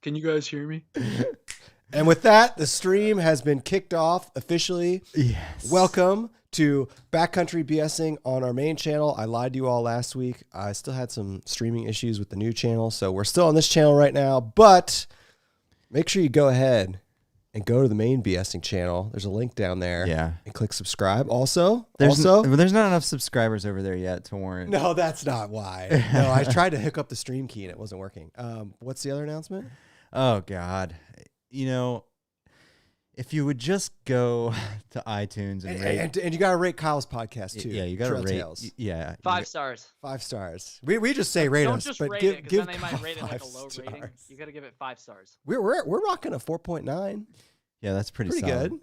Can you guys hear me? And with that, the stream has been kicked off officially. Yes. Welcome to Backcountry BSing on our main channel. I lied to you all last week. I still had some streaming issues with the new channel, so we're still on this channel right now. But make sure you go ahead and go to the main BSing channel. There's a link down there. Yeah. And click subscribe. Also, There's not enough subscribers over there yet to warrant. No, that's not why. No, I tried to hook up the stream key and it wasn't working. What's the other announcement? Oh, God. You know, if you would just go to iTunes and rate. And you got to rate Kyle's podcast, too. Yeah, you got to rate. Tales. Yeah. 5 stars. 5 stars. We just say rate Don't us, just but rate give, it, give then they might rate it like a 5 low rating. stars. You got to give it 5 stars. We're rocking a 4.9. Yeah, that's pretty Pretty solid.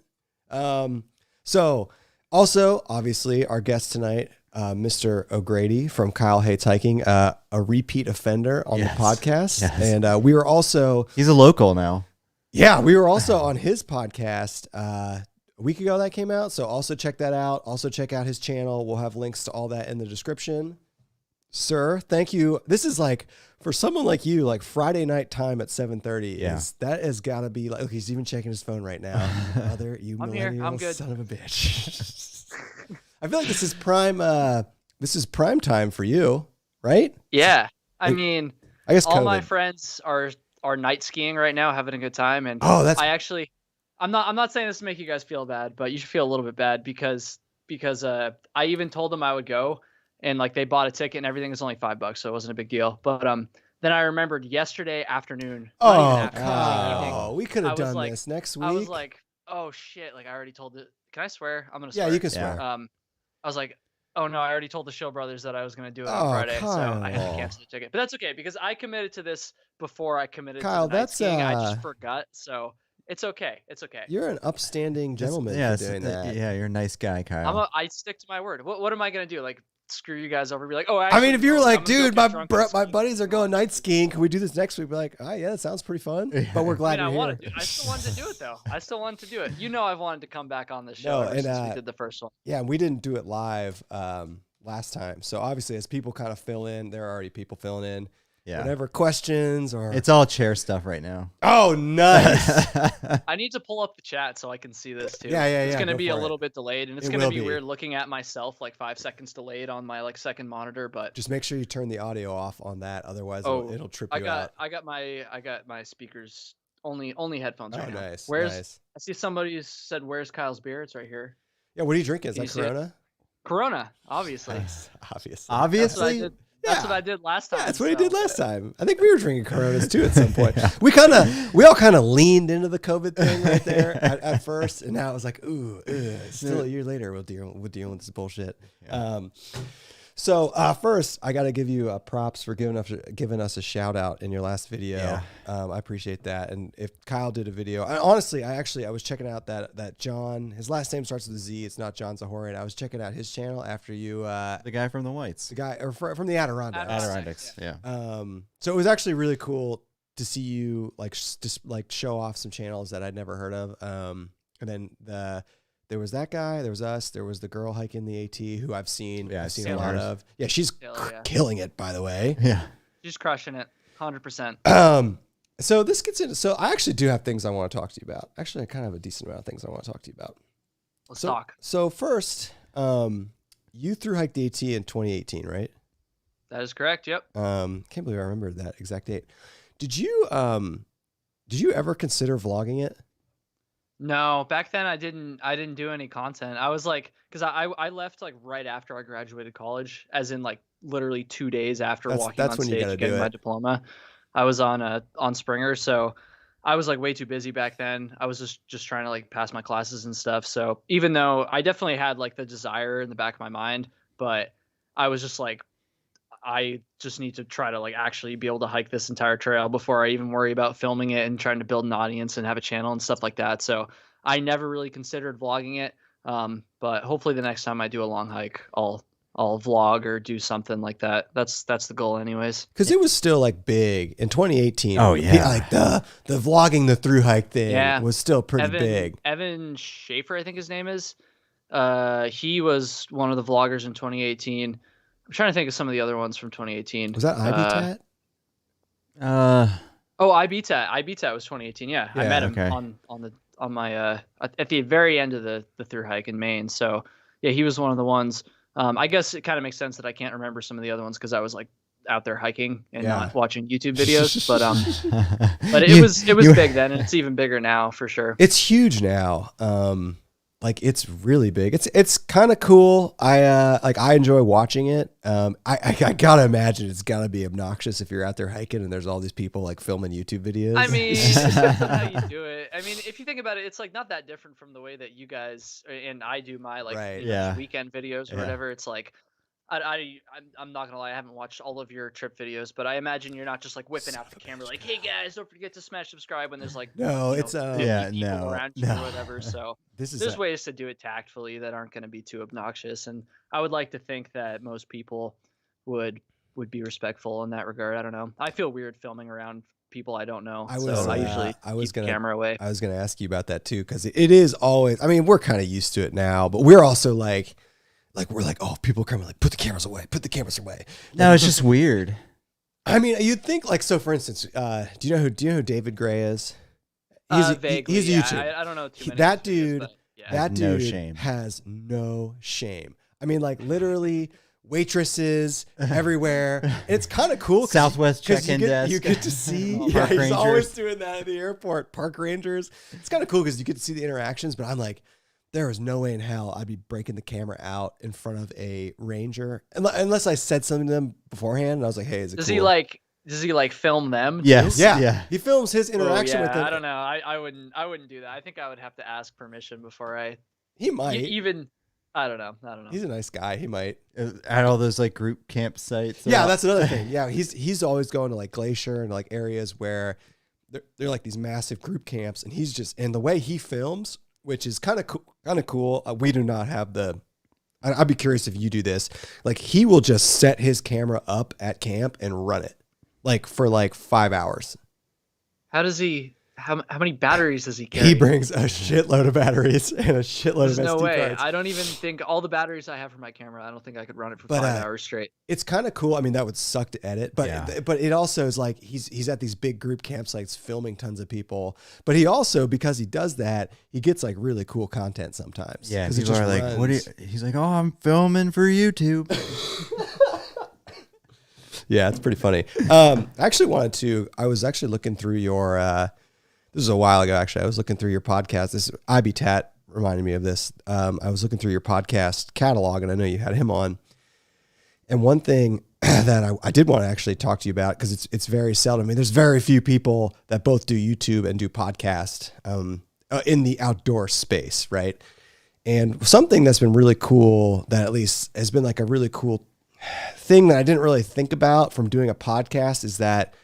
good. So also, obviously, our guest tonight, Mr. O'Grady from Kyle Hates Hiking, a repeat offender on the podcast. Yes. And we were also... He's a local now. Yeah, we were also on his podcast a week ago that came out. So also check that out. Also check out his channel. We'll have links to all that in the description. Sir, thank you. This is like, for someone like you, like Friday night time at 7:30. Yeah. That has got to be like, look, he's even checking his phone right now. You I'm here. I'm good. Son of a bitch. I feel like this is prime time for you, right? Yeah. I mean, I guess all COVID. my friends are night skiing right now, having a good time. And I'm not saying this to make you guys feel bad, but you should feel a little bit bad because I even told them I would go, and like they bought a ticket and everything was only $5, so it wasn't a big deal. But then I remembered yesterday afternoon. We could have done like, this next week. I was like, oh shit! Like I already told it. Can I swear? I'm gonna swear. Yeah, you can swear. I was like, oh no, I already told the Show Brothers that I was gonna do it on Friday, so I had to cancel the ticket. But that's okay because I committed to this before I committed to the night skiing. I just forgot, so it's okay. It's okay. You're an upstanding gentleman for doing that. Yeah, you're a nice guy, Kyle. I stick to my word. What am I gonna do? Like screw you guys over? Be like, oh, I mean, if you're like, I'm dude, gonna go get my drunk buddies are going night skiing. Can we do this next week? Be like, oh yeah, that sounds pretty fun. But we're glad I you're wanted here. to. I still wanted to do it though. I still wanted to do it. You know, I've wanted to come back on this show ever since we did the first one. Yeah, and we didn't do it live last time. So obviously, as people kind of fill in, there are already people filling in. Yeah. Whatever questions or it's all chair stuff right now. Oh, nice. I need to pull up the chat so I can see this too. Yeah. It's going to be a little bit delayed, and it's going to be weird looking at myself like 5 seconds delayed on my like second monitor. But just make sure you turn the audio off on that, otherwise it'll trip you out. I got my speakers only headphones right now. Nice. Nice. I see somebody said, "Where's Kyle's beer?" It's right here. Yeah. What are you drinking? Is that Corona? Corona, obviously. Nice. Obviously. That's what I did last time. Yeah, that's what he did last time. I think we were drinking Coronas too at some point. We all kind of leaned into the COVID thing right there at first, and now it was like, ooh, still a year later, we're dealing with this bullshit. Yeah. So first, I got to give you props for giving us a shout out in your last video. Yeah. I appreciate that. And if Kyle did a video, I was checking out that John, his last name starts with a Z. It's not John Zahorian. I was checking out his channel after you. The guy from the Whites. The guy from the Adirondacks. Adirondacks. Yeah. So it was actually really cool to see you just show off some channels that I'd never heard of. And then there was that guy, there was us, there was the girl hiking the AT who I've seen a lot of. Yeah, she's killing it, by the way. Yeah. She's crushing it, 100%. So this gets into, so I actually do have things I want to talk to you about. Actually, I kind of have a decent amount of things I want to talk to you about. Let's talk. So first, you thru-hiked the AT in 2018, right? That is correct, yep. Can't believe I remembered that exact date. Did you ever consider vlogging it? No, back then I didn't do any content. I was like, because I left like right after I graduated college, as in like literally 2 days after walking on stage and getting my diploma. I was on Springer, so I was like way too busy back then. I was just trying to like pass my classes and stuff. So even though I definitely had like the desire in the back of my mind, but I was just like, I just need to try to like actually be able to hike this entire trail before I even worry about filming it and trying to build an audience and have a channel and stuff like that. So I never really considered vlogging it. But hopefully the next time I do a long hike, I'll vlog or do something like that. That's the goal anyways. Cause it was still like big in 2018. Oh yeah. Like the vlogging the thru hike thing was still pretty big. Evan Schaefer, I think his name is, he was one of the vloggers in 2018. I'm trying to think of some of the other ones from 2018. Was that Ivy Tat? Oh, I beat that was 2018. Yeah, I met him on my at the very end of the thru-hike in Maine. So yeah, he was one of the ones. I guess it kind of makes sense that I can't remember some of the other ones because I was like out there hiking and not watching YouTube videos. But it was big then, and it's even bigger now for sure. It's huge now. Like it's really big. It's kind of cool. I enjoy watching it. I gotta imagine it's gotta be obnoxious if you're out there hiking and there's all these people like filming YouTube videos. I mean, it depends on how you do it. I mean, if you think about it, it's like not that different from the way that you guys and I do my weekend videos or whatever. It's like I'm not gonna lie, I haven't watched all of your trip videos, but I imagine you're not just like whipping out the camera like, "Hey guys, don't forget to smash subscribe" when there's like people around you or whatever. So there's ways to do it tactfully that aren't going to be too obnoxious, and I would like to think that most people would be respectful in that regard. I don't know. I feel weird filming around people I don't know, I usually keep the camera away. I was gonna ask you about that too, because it is always. I mean, we're kind of used to it now, but we're also like we're like, oh, people are coming, like, put the cameras away. No, it's just weird. I mean, you'd think like, so for instance, do you know who David Gray is? Vaguely, he's YouTube. I don't know too many. That dude, that dude no shame. has no shame. I mean, like literally waitresses everywhere. And it's kind of cool. Southwest check-in desk. You get to see. He's rangers. Always doing that at the airport. Park rangers. It's kind of cool because you get to see the interactions. But I'm like, there is no way in hell I'd be breaking the camera out in front of a ranger unless I said something to them beforehand. And I was like, hey, is it cool? Does he like film them? Yes. Yeah. He films his interaction with them. I don't know. I wouldn't do that. I think I would have to ask permission before I. He might. Even. I don't know. He's a nice guy. He might. At all those like group campsites. Yeah, that's another thing. Yeah, he's always going to like Glacier and like areas where they're like these massive group camps, and and the way he films, which is kind of cool. We do not have I'd be curious if you do this. Like he will just set his camera up at camp and run it, like for like 5 hours. How does he? How many batteries does he carry? He brings a shitload of batteries and a shitload of SD no way. cards. I don't even think all the batteries I have for my camera, I don't think I could run it for 5 hours straight. It's kind of cool. I mean, that would suck to edit, but it also is like he's at these big group campsites filming tons of people. But he also, because he does that, he gets like really cool content sometimes. Yeah, people are like, "What?" He's like, "Oh, I'm filming for YouTube." Yeah, it's pretty funny. I was actually looking through your. This was a while ago, actually. I was looking through your podcast. This IBTat reminded me of this. I was looking through your podcast catalog, and I know you had him on. And one thing that I did want to actually talk to you about, because it's very seldom. I mean, there's very few people that both do YouTube and do podcast in the outdoor space, right? And something that's been really cool, that at least has been like a really cool thing that I didn't really think about from doing a podcast, is that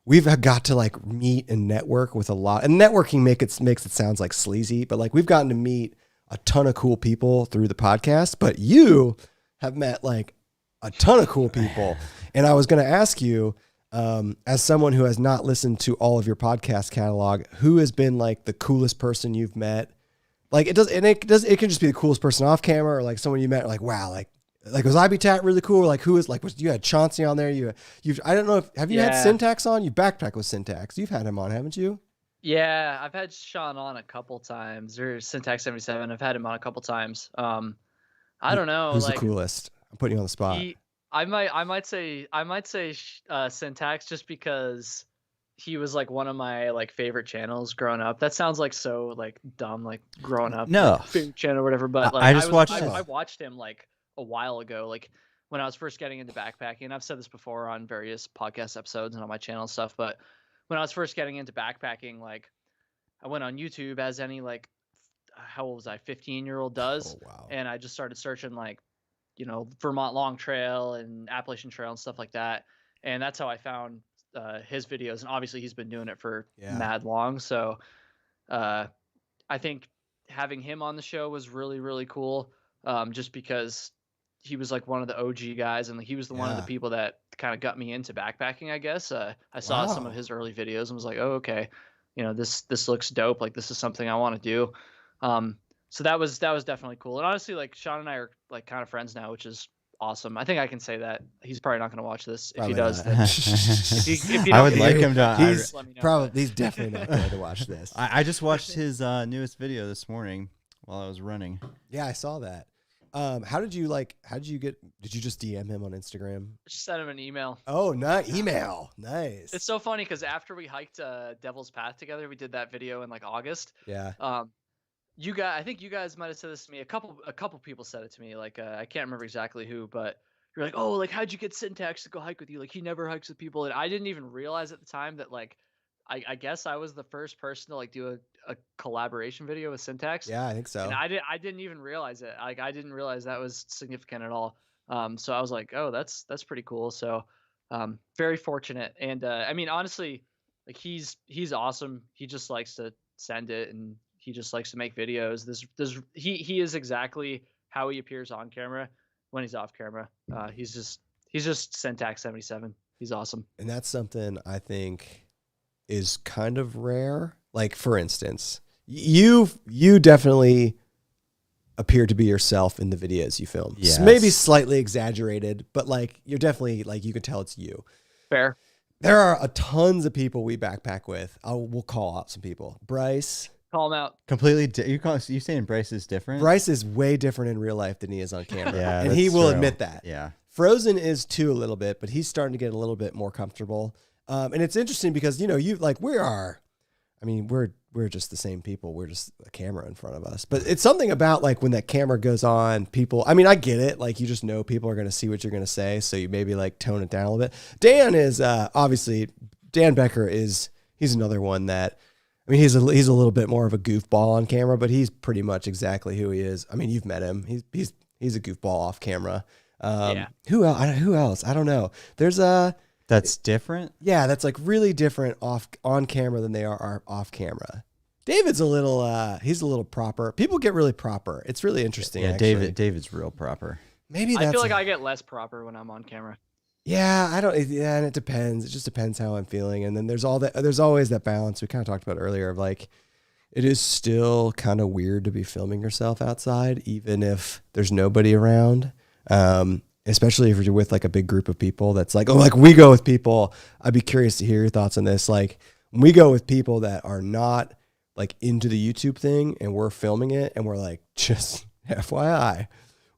we've got to like meet and network with a lot, and networking makes it sounds like sleazy, but like we've gotten to meet a ton of cool people through the podcast, but you have met like a ton of cool people. And I was going to ask you, as someone who has not listened to all of your podcast catalog, who has been like the coolest person you've met? Like it can just be the coolest person off camera, or like someone you met, like, wow, like was IBTat really cool? Or like who is like, you had Chauncey on there. I don't know have you had Syntax on? You backpack with Syntax. You've had him on, haven't you? Yeah, I've had Sean on a couple times, or Syntax 77. I've had him on a couple times. I don't know. Who's the coolest? I'm putting you on the spot. I might say Syntax, just because he was like one of my like favorite channels growing up. That sounds like so like dumb, like growing up. No, like, favorite channel or whatever. But like I watched him like a while ago, like when I was first getting into backpacking. I've said this before on various podcast episodes and on my channel and stuff, but when I was first getting into backpacking, like I went on YouTube as any like, how old was I, 15-year-old does. Oh, wow. And I just started searching like, Vermont Long Trail and Appalachian Trail and stuff like that. And that's how I found his videos. And obviously he's been doing it for mad long. So I think having him on the show was really, really cool. Just because he was like one of the OG guys, and he was one of the people that kind of got me into backpacking, I guess. I saw some of his early videos and was like, oh, okay, this looks dope. Like this is something I want to do. So that was definitely cool. And honestly, like Sean and I are like kind of friends now, which is awesome. I think I can say that. He's probably not going to watch this. Probably if he does, not. then if you I don't would like him to. He's let me know, probably he's definitely not going to watch this. I just watched his newest video this morning while I was running. Yeah, I saw that. How did you get? Did you just DM him on Instagram? Just send him an email. Oh, not email. Nice. It's so funny because after we hiked Devil's Path together, we did that video in like August. Yeah. I think you guys might have said this to me. A couple people said it to me. Like I can't remember exactly who, but you're like, oh, like how'd you get Syntax to go hike with you? Like he never hikes with people, and I didn't even realize at the time that like I guess I was the first person to like do a collaboration video with Syntax. Yeah, I think so. And I didn't even realize it. Like I didn't realize that was significant at all. So I was like, oh, that's pretty cool. So very fortunate. And I mean, honestly, like he's awesome. He just likes to send it, and he just likes to make videos. He is exactly how he appears on camera when he's off camera. He's just Syntax 77. He's awesome. And that's something I think is kind of rare. Like for instance, you definitely appear to be yourself in the videos you film. Yes. Maybe slightly exaggerated, but like you're definitely like you can tell it's you. Fair. There are tons of people we backpack with. We'll call out some people. Bryce. Call him out. Completely. You saying Bryce is different? Bryce is way different in real life than he is on camera. Yeah, and he will true. admit that. Yeah. Frozen is too a little bit, but he's starting to get a little bit more comfortable. And it's interesting because, we're just the same people. We're just a camera in front of us. But it's something about like when that camera goes on, people, I mean, I get it. Like you just know people are going to see what you're going to say. So you maybe like tone it down a little bit. Dan is obviously, Dan Becker he's another one that, I mean, he's a little bit more of a goofball on camera, but he's pretty much exactly who he is. I mean, you've met him. He's a goofball off camera. Yeah. Who else? I don't know. There's That's different? Yeah, that's like really different on camera than they are off camera. David's he's a little proper. People get really proper. It's really interesting. Yeah, actually. David's real proper. Maybe that's I feel like I get less proper when I'm on camera. Yeah, and it depends. It just depends how I'm feeling. And then there's always that balance we kind of talked about earlier of like, it is still kind of weird to be filming yourself outside, even if there's nobody around. Especially if you're with like a big group of people that's like, like we go with people. I'd be curious to hear your thoughts on this. Like when we go with people that are not like into the YouTube thing and we're filming it and we're like, just FYI,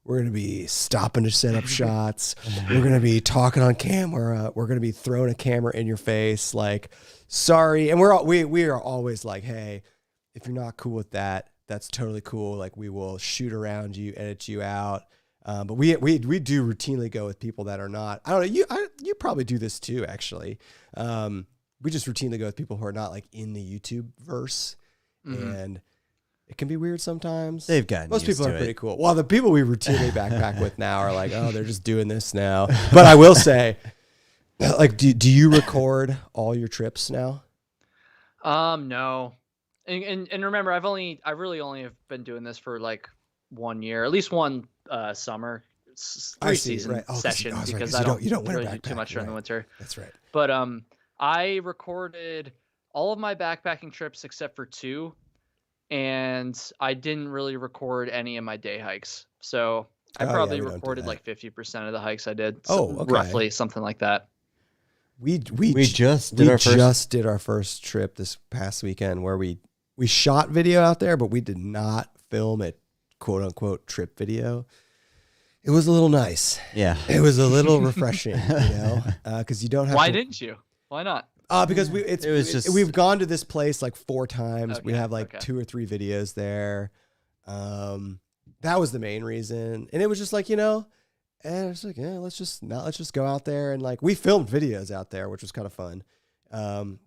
we're going to be stopping to set up shots. We're going to be talking on camera. We're going to be throwing a camera in your face. Like, sorry. And we are always like, hey, if you're not cool with that, that's totally cool. Like we will shoot around you, edit you out. But we do routinely go with people that are not. I don't know. You probably do this too, actually. We just routinely go with people who are not like in the YouTube verse, and it can be weird sometimes. They've gotten most used people to are it. pretty cool. Well, the people we routinely backpack with now are like, oh, they're just doing this now. But I will say, like, do you record all your trips now? No, and remember, I really only have been doing this for like 1 year, at least one summer, 3 season right. session, right, because you I don't wear really do backpack, too much during the right. winter. That's right. But I recorded all of my backpacking trips except for 2, and I didn't really record any of my day hikes. So I probably recorded like 50% of the hikes I did. Okay. Roughly something like that. We just did our first trip this past weekend where we shot video out there, but we did not film a quote unquote trip video. It was a little nice. Yeah. It was a little refreshing, because you don't have Why didn't you? Why not? Because we've gone to this place like 4 times. Okay, we have like 2 or 3 videos there. That was the main reason. And it was just like, and it's like, yeah, let's just go out there. And like, we filmed videos out there, which was kind of fun.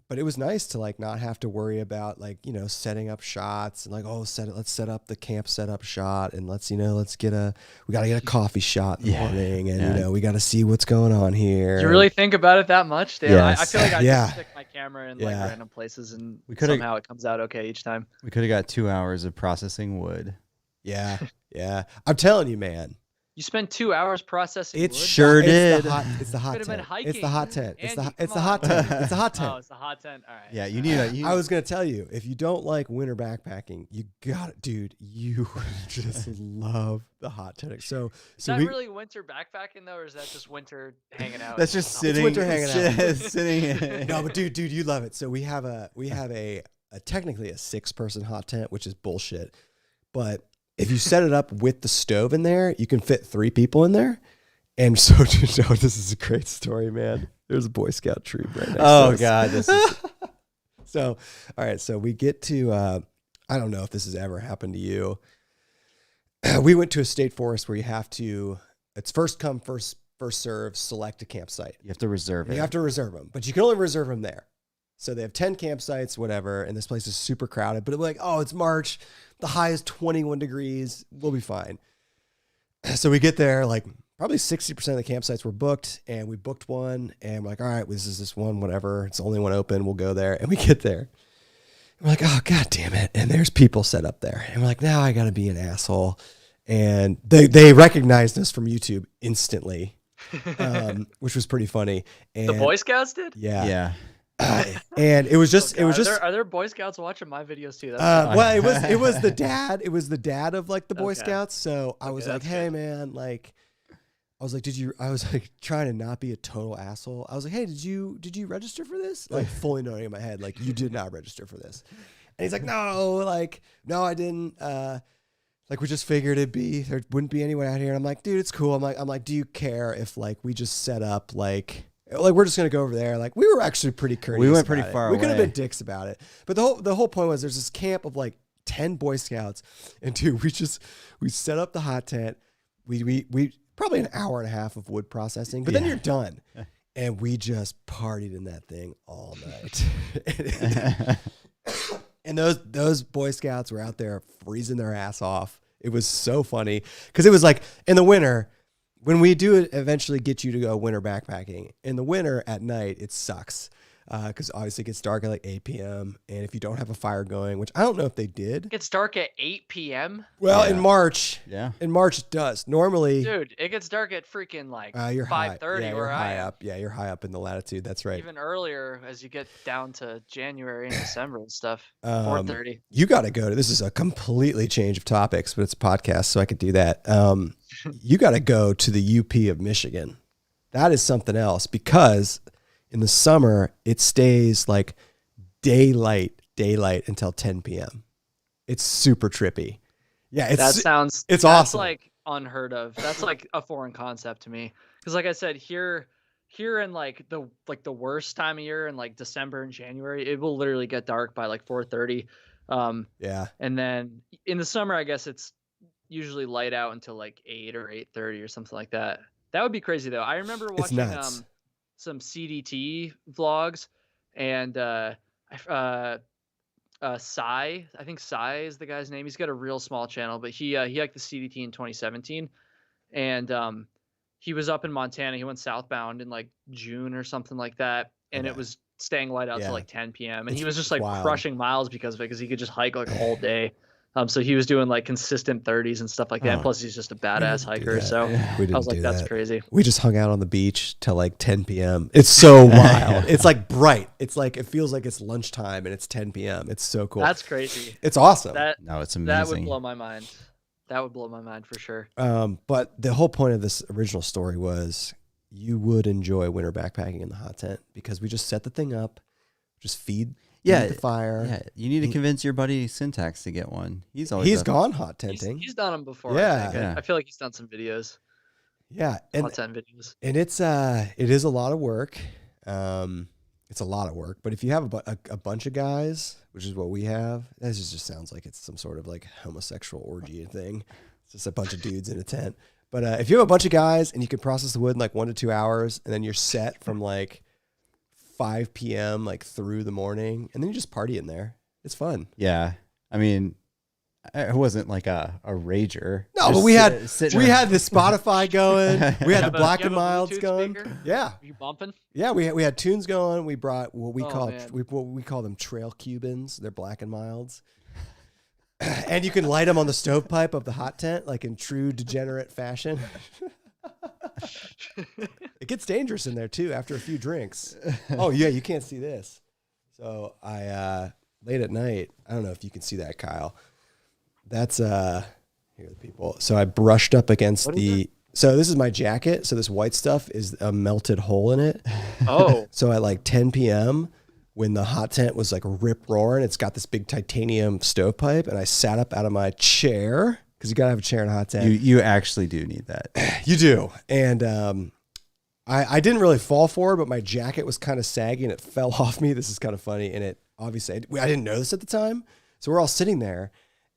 But it was nice to like not have to worry about like, setting up shots and like, let's set up the camp setup shot and we got to get a coffee shot in the morning and, we got to see what's going on here. You really think about it that much, Dan? Yes. I feel like I just stick my camera in like random places and somehow it comes out okay each time. We could have got 2 hours of processing wood. Yeah. Yeah. I'm telling you, man, You spent 2 hours processing wood? Sure did. It's the hot Could have been tent. hiking. It's the hot tent. It's the Andy, hot tent. It's the hot tent. Oh, it's the hot tent. All right. Yeah, you need I was gonna tell you, if you don't like winter backpacking, you got it, dude. You just love the hot tent. So is that really winter backpacking though, or is that just winter hanging out? That's just sitting. It's winter hanging out. Sitting. No, but dude, you love it. So we have a technically a 6-person hot tent, which is bullshit. But if you set it up with the stove in there, you can fit 3 people in there. And so, this is a great story, man. There's a Boy Scout troop right next to us. Oh God, this is. So, all right. So we get to, I don't know if this has ever happened to you. We went to a state forest where you have to, it's first come, first serve, select a campsite. You have to reserve it. You have to reserve them, but you can only reserve them there. So they have 10 campsites, whatever, and this place is super crowded. But we're like, oh, it's March. The high is 21 degrees. We'll be fine. So we get there, like probably 60% of the campsites were booked, and we booked one, and we're like, all right, this is this one, whatever. It's the only one open. We'll go there. And we get there. And we're like, oh, God damn it. And there's people set up there. And we're like, now I got to be an asshole. And they recognized us from YouTube instantly, which was pretty funny. And the Boy Scouts did? Yeah. And it was just, Are there Boy Scouts watching my videos too? Well, it was the dad. It was the dad of like the Boy Scouts. So I was like, hey man, like, I was like, I was like trying to not be a total asshole. I was like, hey, did you register for this? Like fully knowing in my head, like you did not register for this. And he's like, no, I didn't. Like we just figured there wouldn't be anyone out here. And I'm like, dude, it's cool. I'm like, do you care if like we just set up like we're just gonna go over there? Like we were actually pretty courteous. We went pretty far away. We could have been dicks about it. But the whole point was there's this camp of like 10 Boy Scouts, and dude, we set up the hot tent. We probably an hour and a half of wood processing, but then you're done. And we just partied in that thing all night. And those Boy Scouts were out there freezing their ass off. It was so funny because it was like in the winter, when we do eventually get you to go winter backpacking, in the winter at night, it sucks because obviously it gets dark at like 8 p.m. And if you don't have a fire going, which I don't know if they did. It gets dark at 8 p.m.? Well, in March. Yeah. In March it does. Normally. Dude, it gets dark at freaking like 5:30 where I am. Yeah, you're high up in the latitude. That's right. Even earlier as you get down to January and December and stuff. 4:30. You got to go to, this is a completely change of topics, but it's a podcast, so I could do that. You got to go to the UP of Michigan. That is something else because in the summer, it stays like daylight until 10 p.m. It's super trippy. Yeah, it's awesome. That's like unheard of. That's like a foreign concept to me. Because like I said, here in like the worst time of year in like December and January, it will literally get dark by like 4:30. Yeah. And then in the summer, I guess it's usually light out until like 8 or 8:30 or something like that. That would be crazy though. I remember watching some CDT vlogs, and Sai, I think Sai is the guy's name. He's got a real small channel, but he hiked the CDT in 2017, and he was up in Montana. He went southbound in like June or something like that, and it was staying light out till like 10 p.m. and he was just like crushing miles because of it, because he could just hike like all day. So he was doing like consistent 30s and stuff like that. Plus he's just a badass hiker. So I was like, that's crazy. We just hung out on the beach till like 10 p.m. It's so wild. It's like bright. It's like, it feels like it's lunchtime and it's 10 p.m. It's so cool. That's crazy. It's awesome. It's amazing. That would blow my mind. That would blow my mind for sure. But the whole point of this original story was you would enjoy winter backpacking in the hot tent because we just set the thing up, just feed the fire. Yeah, you need to convince your buddy Syntax to get one. He's gone hot tenting. He's done them before. Yeah, I feel like he's done some videos. Yeah, hot tent videos. And it is a lot of work. It's a lot of work. But if you have a bunch of guys, which is what we have, this just sounds like it's some sort of like homosexual orgy thing. It's just a bunch of dudes in a tent. But if you have a bunch of guys and you can process the wood in like 1 to 2 hours, and then you're set from like 5 p.m. like through the morning, and then you just party in there. It's fun. Yeah. I mean, I wasn't like a rager. No, but we had the Spotify going. We had the Black and Milds going. Speaker? Yeah. Are you bumping? Yeah, we had tunes going. We brought what we call them trail Cubans. They're Black and Milds. And you can light them on the stovepipe of the hot tent, like in true degenerate fashion. It gets dangerous in there too after a few drinks. Oh yeah, you can't see this. So I late at night, I don't know if you can see that, Kyle. That's here are the people. So I brushed up against so this is my jacket. So this white stuff is a melted hole in it. Oh. So at like 10 p.m. when the hot tent was like rip roaring, it's got this big titanium stovepipe, and I sat up out of my chair because you gotta have a chair in a hot tent. You actually do need that. You do. And I didn't really fall for it, but my jacket was kind of saggy and it fell off me. This is kind of funny. And it obviously, I didn't know this at the time. So we're all sitting there,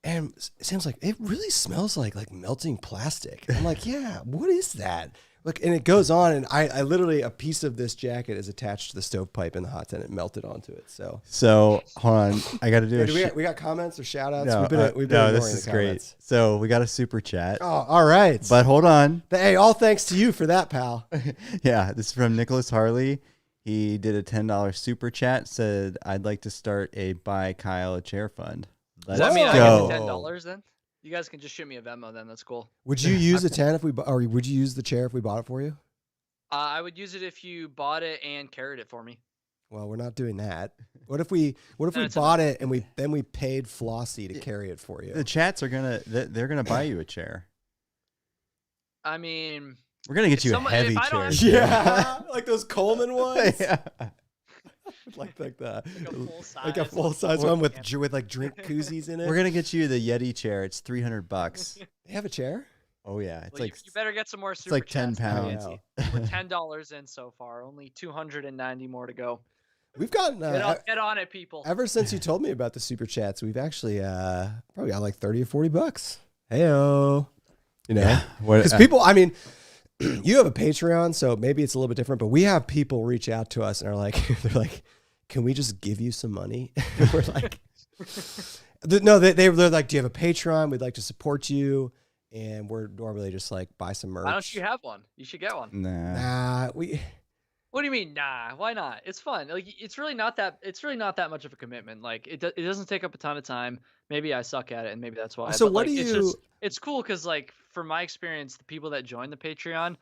and Sam's like, it really smells like melting plastic. I'm like, yeah, what is that? Look, and it goes on, and I literally, a piece of this jacket is attached to the stovepipe in the hot tent. It melted onto it. So hold on, I got to do we got comments or shout outs? No, we've been this is great. So we got a super chat. Oh, all right. But hold on. Hey, all thanks to you for that, pal. Yeah, this is from Nicholas Harley. He did a $10 super chat, said, I'd like to start a buy Kyle a chair fund. Does that mean I get the $10 then? You guys can just shoot me a Venmo then. That's cool. Would you use a tent or would you use the chair if we bought it for you? I would use it if you bought it and carried it for me. Well, we're not doing that. What if we bought it and we paid Flossie to carry it for you? The chats are they're gonna buy you a chair. I mean, we're gonna get you a heavy chair. Yeah, like those Coleman ones. Yeah. like a full size one with like drink koozies in it. We're gonna get you the Yeti chair. It's $300. They have a chair? Oh yeah, it's you better get some more. It's like 10 pounds. We're $10 in so far. Only 290 more to go. We've gotten get on it, people. Ever since you told me about the super chats, we've actually probably got like $30 or $40. Heyo, you know, because people. I mean, you have a Patreon, so maybe it's a little bit different. But we have people reach out to us and are like, they're like, "Can we just give you some money?" And we're like, "No." They're like, "Do you have a Patreon? We'd like to support you." And we're normally just like, buy some merch. Why don't you have one? You should get one. Nah, What do you mean, nah? Why not? It's fun. Like it's really not that much of a commitment. Like it doesn't take up a ton of time. Maybe I suck at it, and maybe that's why. So but, it's cool because like from my experience, the people that join the Patreon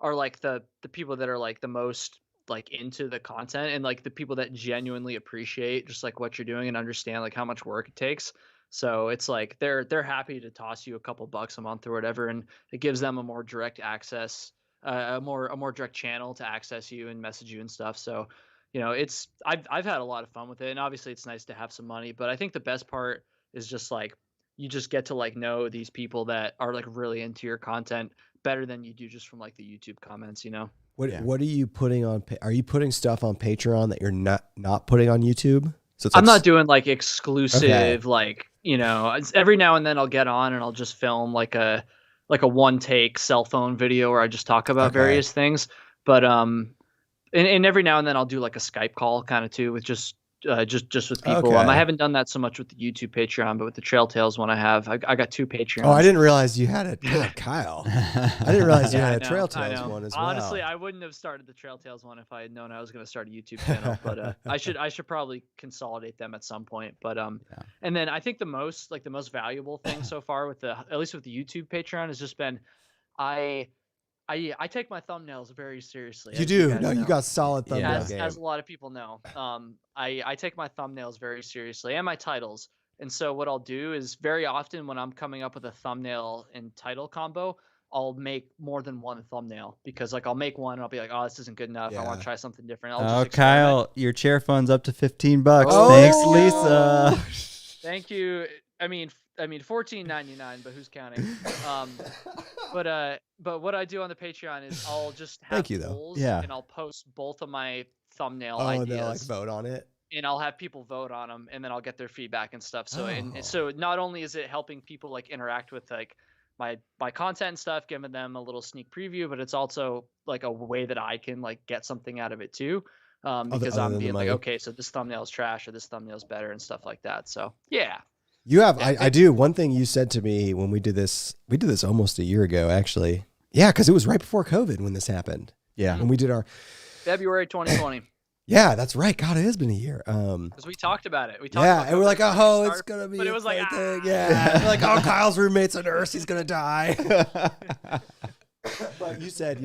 are like the people that are like the most like into the content, and like the people that genuinely appreciate just like what you're doing and understand like how much work it takes. So it's like they're happy to toss you a couple bucks a month or whatever, and it gives them a more direct access, a more direct channel to access you and message you and stuff. So, you know, I've had a lot of fun with it, and obviously it's nice to have some money, but I think the best part is just like you just get to like know these people that are like really into your content better than you do just from like the YouTube comments, you know. What are you putting on? Are you putting stuff on Patreon that you're not putting on YouTube? So it's I'm not doing like exclusive, like, you know, every now and then I'll get on and I'll just film like a one take cell phone video where I just talk about various things. But and every now and then I'll do like a Skype call kind of too with just with people. I haven't done that so much with the YouTube Patreon, but with the Trail Tales one I got 2 Patreons. Oh, I didn't realize you had it. God, Kyle. I didn't realize you had a Trail Tales one as well. Honestly, I wouldn't have started the Trail Tales one if I had known I was going to start a YouTube channel, but I should probably consolidate them at some point. But and then I think the most valuable thing so far with at least with the YouTube Patreon has just been I take my thumbnails very seriously. You do. No, you got solid thumbnail game. As a lot of people know. I take my thumbnails very seriously and my titles. And so what I'll do is very often when I'm coming up with a thumbnail and title combo, I'll make more than one thumbnail because like I'll make one and I'll be like, oh, this isn't good enough. I want to try something different. I'll just Kyle, your chair fund's up to $15. Thanks, Lisa. Thank you. I mean $14.99, but who's counting? But what I do on the Patreon is I'll just have polls and I'll post both of my thumbnail ideas. They'll like vote on it. And I'll have people vote on them, and then I'll get their feedback and stuff. So and so not only is it helping people like interact with like my content and stuff, giving them a little sneak preview, but it's also like a way that I can like get something out of it too. Because I'm being like, okay, so this thumbnail is trash or this thumbnail is better and stuff like that. So yeah. You have, I do. One thing you said to me when we did this almost a year ago, actually. Yeah, because it was right before COVID when this happened. Yeah. When we did our February 2020. Yeah, that's right. God, it has been a year. Because we talked about it. We talked yeah, about and we're like, oh, it's gonna be. But it was like, thing. Yeah, we're like, oh, Kyle's roommate's a nurse. He's gonna die. But you said,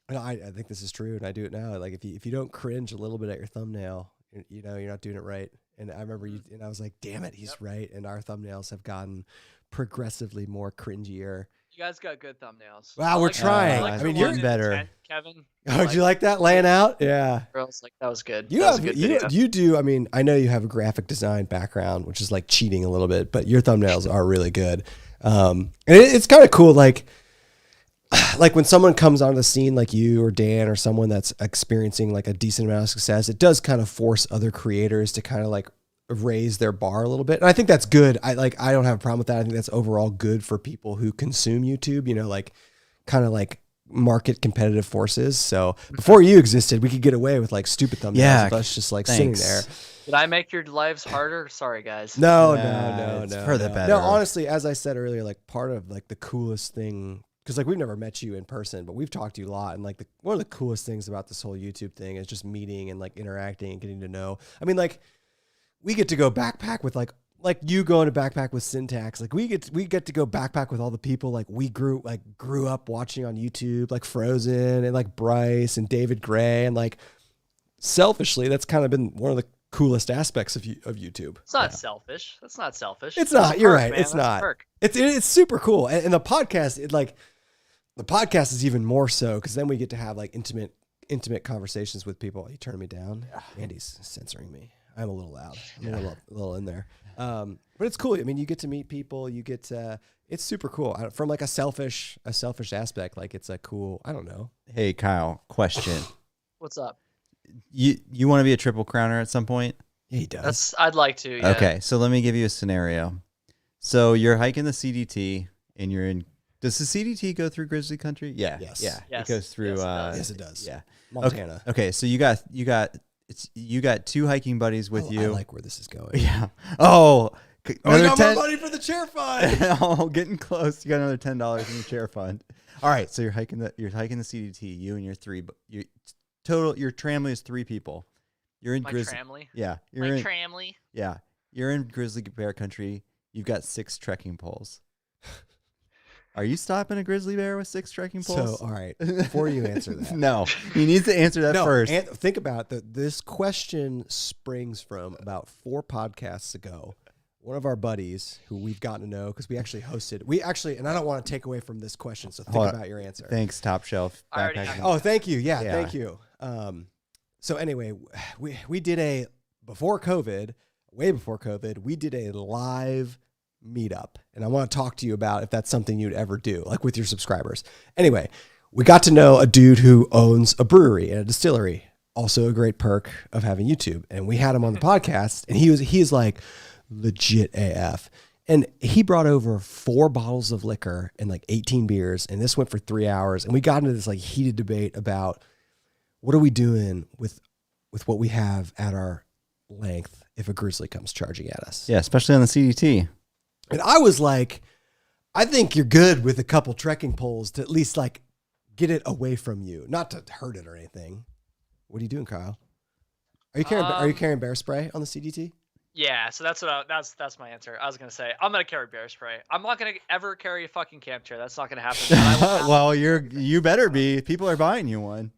I think this is true, and I do it now. Like, if you don't cringe a little bit at your thumbnail, you're not doing it right. And I remember and I was like, damn it, he's right. And our thumbnails have gotten progressively more cringier. You guys got good thumbnails. Wow, we're trying. I mean, you're better. Tent, Kevin. Oh, did you like that laying out? Yeah. Girls, like that was good. You do. I mean, I know you have a graphic design background, which is like cheating a little bit, but your thumbnails are really good. And it's kind of cool. Like when someone comes onto the scene, like you or Dan or someone that's experiencing like a decent amount of success, it does kind of force other creators to kind of like raise their bar a little bit. And I think that's good. I don't have a problem with that. I think that's overall good for people who consume YouTube, like kind of like market competitive forces. So before you existed, we could get away with like stupid thumbnails of us just like sitting there. Did I make your lives harder? Sorry, guys. No. For the better. No, honestly, as I said earlier, like part of like the coolest thing, because like we've never met you in person, but we've talked to you a lot. And like one of the coolest things about this whole YouTube thing is just meeting and like interacting and getting to know. I mean, like, we get to go backpack with like you going to backpack with Syntax. Like we get to go backpack with all the people like we grew up watching on YouTube, like Frozen and like Bryce and David Gray. And like selfishly, that's kind of been one of the coolest aspects of YouTube. It's not selfish. That's not selfish. It's not. You're right. Man. It's not. It's super cool. And the podcast, the podcast is even more so because then we get to have like intimate conversations with people. You turn me down. Andy's censoring me. I'm a little loud. I'm a little in there. But it's cool. I mean, you get to meet people. You get it's super cool from like a selfish aspect. Like it's a cool. I don't know. Hey, Kyle. Question. What's up? You want to be a triple crowner at some point? Yeah, he does. I'd like to. Yeah. Okay, so let me give you a scenario. So you're hiking the CDT, and you're in. Does the CDT go through Grizzly Country? Yeah. Yes. Yeah. Yes. It goes through. Yes, it does. Yeah. Montana. Okay. So you got two hiking buddies with you. I like where this is going. Yeah. Oh. I got more money for the chair fund. Oh, getting close. You got another $10 in the chair fund. All right. So you're hiking the CDT. You and your your tramley is 3 people. You're in Grizzly. Tramley? Yeah. Tramley. Yeah. You're in Grizzly Bear Country. You've got 6 trekking poles. Are you stopping a grizzly bear with 6 trekking poles? So, all right, before you answer that. No, he needs to answer that first. Think about that. This question springs from about 4 podcasts ago. One of our buddies who we've gotten to know, because we actually, and I don't want to take away from this question, so think about your answer. Thanks, Top Shelf. Oh, thank you. Yeah, thank you. So anyway, we did way before COVID, we did a live meetup, and I want to talk to you about if that's something you'd ever do, like with your subscribers. Anyway, we got to know a dude who owns a brewery and a distillery, also a great perk of having YouTube. And we had him on the podcast, and he's like legit AF. And he brought over 4 bottles of liquor and like 18 beers, and this went for 3 hours. And we got into this like heated debate about what are we doing with what we have at our length if a grizzly comes charging at us. Yeah, especially on the CDT. And I was like, I think you're good with a couple trekking poles to at least like get it away from you, not to hurt it or anything. What are you doing, Kyle? Are you carrying bear spray on the CDT? Yeah, so that's that's my answer. I was gonna say I'm gonna carry bear spray. I'm not gonna ever carry a fucking camp chair. That's not gonna happen. Well, you better be. People are buying you one.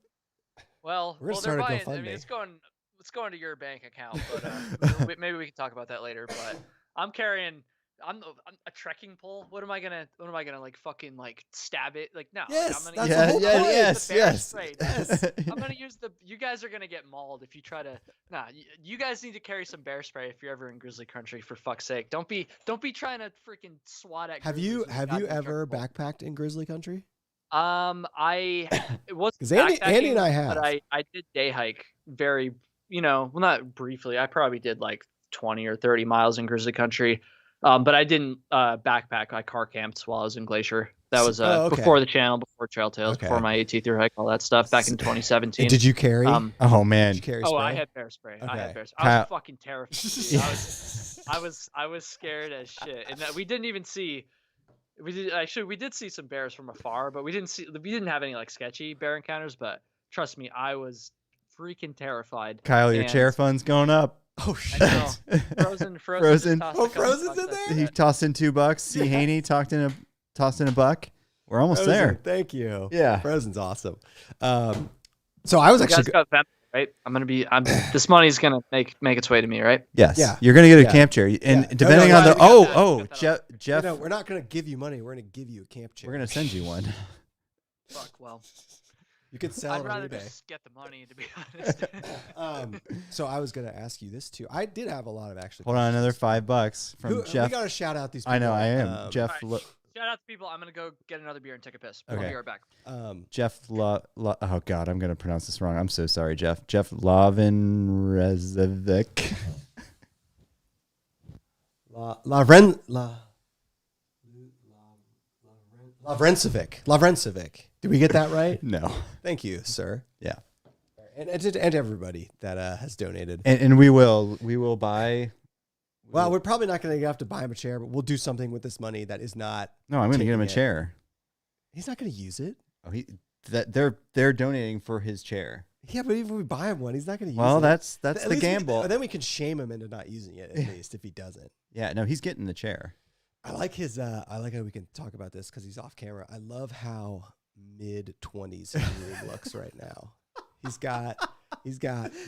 Well, they're buying. I mean, it's going to your bank account, but maybe we can talk about that later. But I'm carrying. I'm a trekking pole. What am I gonna like fucking like stab it? Like no. Yes, like, I'm gonna yes. I'm gonna use you guys are gonna get mauled if you try to. Nah, you guys need to carry some bear spray if you're ever in grizzly country. For fuck's sake, don't be trying to freaking swat at. Have you ever backpacked in grizzly country? It was because Andy and I have, but I did day hike very. Well, not briefly. I probably did like 20 or 30 miles in grizzly country. But I didn't backpack. I car camped while I was in Glacier. That was before the channel, before Trail Tales, before my AT thru-hike, all that stuff back in 2017. And did you carry? Oh man, did you carry spray? I had bear spray. Okay. I had bear spray. I was fucking terrified. I was scared as shit. And we didn't even see. We did see some bears from afar, but we didn't have any like sketchy bear encounters. But trust me, I was freaking terrified. Kyle, your chair fund's going up. Oh shit! Frozen. Oh, Frozen's in there. He tossed in $2. C. Haney tossed in $1. We're almost there. Thank you. Yeah, Frozen's awesome. So I was actually right. This money's gonna make its way to me, right? Yes. Yeah. You're gonna get a camp chair, and depending on the Jeff. No, we're not gonna give you money. We're gonna give you a camp chair. We're gonna send you one. Fuck. Well. You could sell I'd it on rather eBay. just get the money, to be honest. So I was going to ask you this too. I did have a lot of actually. Hold on, another $5 from Jeff. We got to shout out these people. I know, I am. Jeff. Right. Shout out to people. I'm going to go get another beer and take a piss. Okay. We'll be right back. Jeff. Oh God, I'm going to pronounce this wrong. I'm so sorry, Jeff. Jeff Lavenrezovic. Lavrencevic. Did we get that right? No. Thank you, sir. Yeah. And to everybody that has donated. And we will buy. Well, we're probably not going to have to buy him a chair, but we'll do something with this money that is not. No, I'm going to get him a chair. He's not going to use it. Oh, they're donating for his chair. Yeah, but even if we buy him one, he's not going to use it. Well, that's the gamble. Then we can shame him into not using it, at least, if he doesn't. Yeah, no, he's getting the chair. I like his. I like how we can talk about this because he's off camera. I love how mid-20s he really looks right now. He's got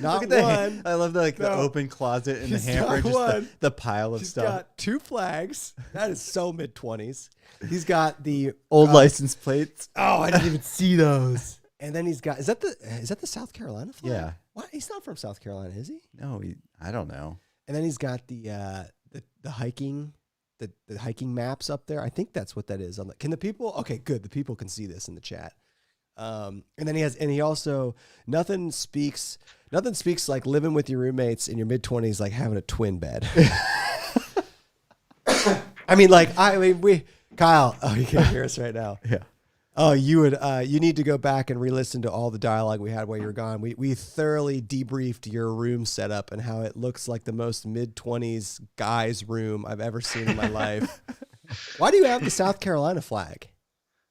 not one. I love the open closet and the hamper, just the pile of stuff. He's got 2 flags. That is so mid-20s. He's got the old license plates. Oh, I didn't even see those. And then he's got is that the South Carolina flag? Yeah. What? He's not from South Carolina, is he? No, I don't know. And then he's got the hiking. The hiking maps up there. I think that's what that is. Can the people? Okay, good. The people can see this in the chat. And then he also nothing speaks like living with your roommates in your mid-20s like having a twin bed. Kyle. Oh, you can't hear us right now. Yeah. Oh, you need to go back and re-listen to all the dialogue we had while you were gone. We thoroughly debriefed your room setup and how it looks like the most mid-20s guy's room I've ever seen in my life. Why do you have the South Carolina flag?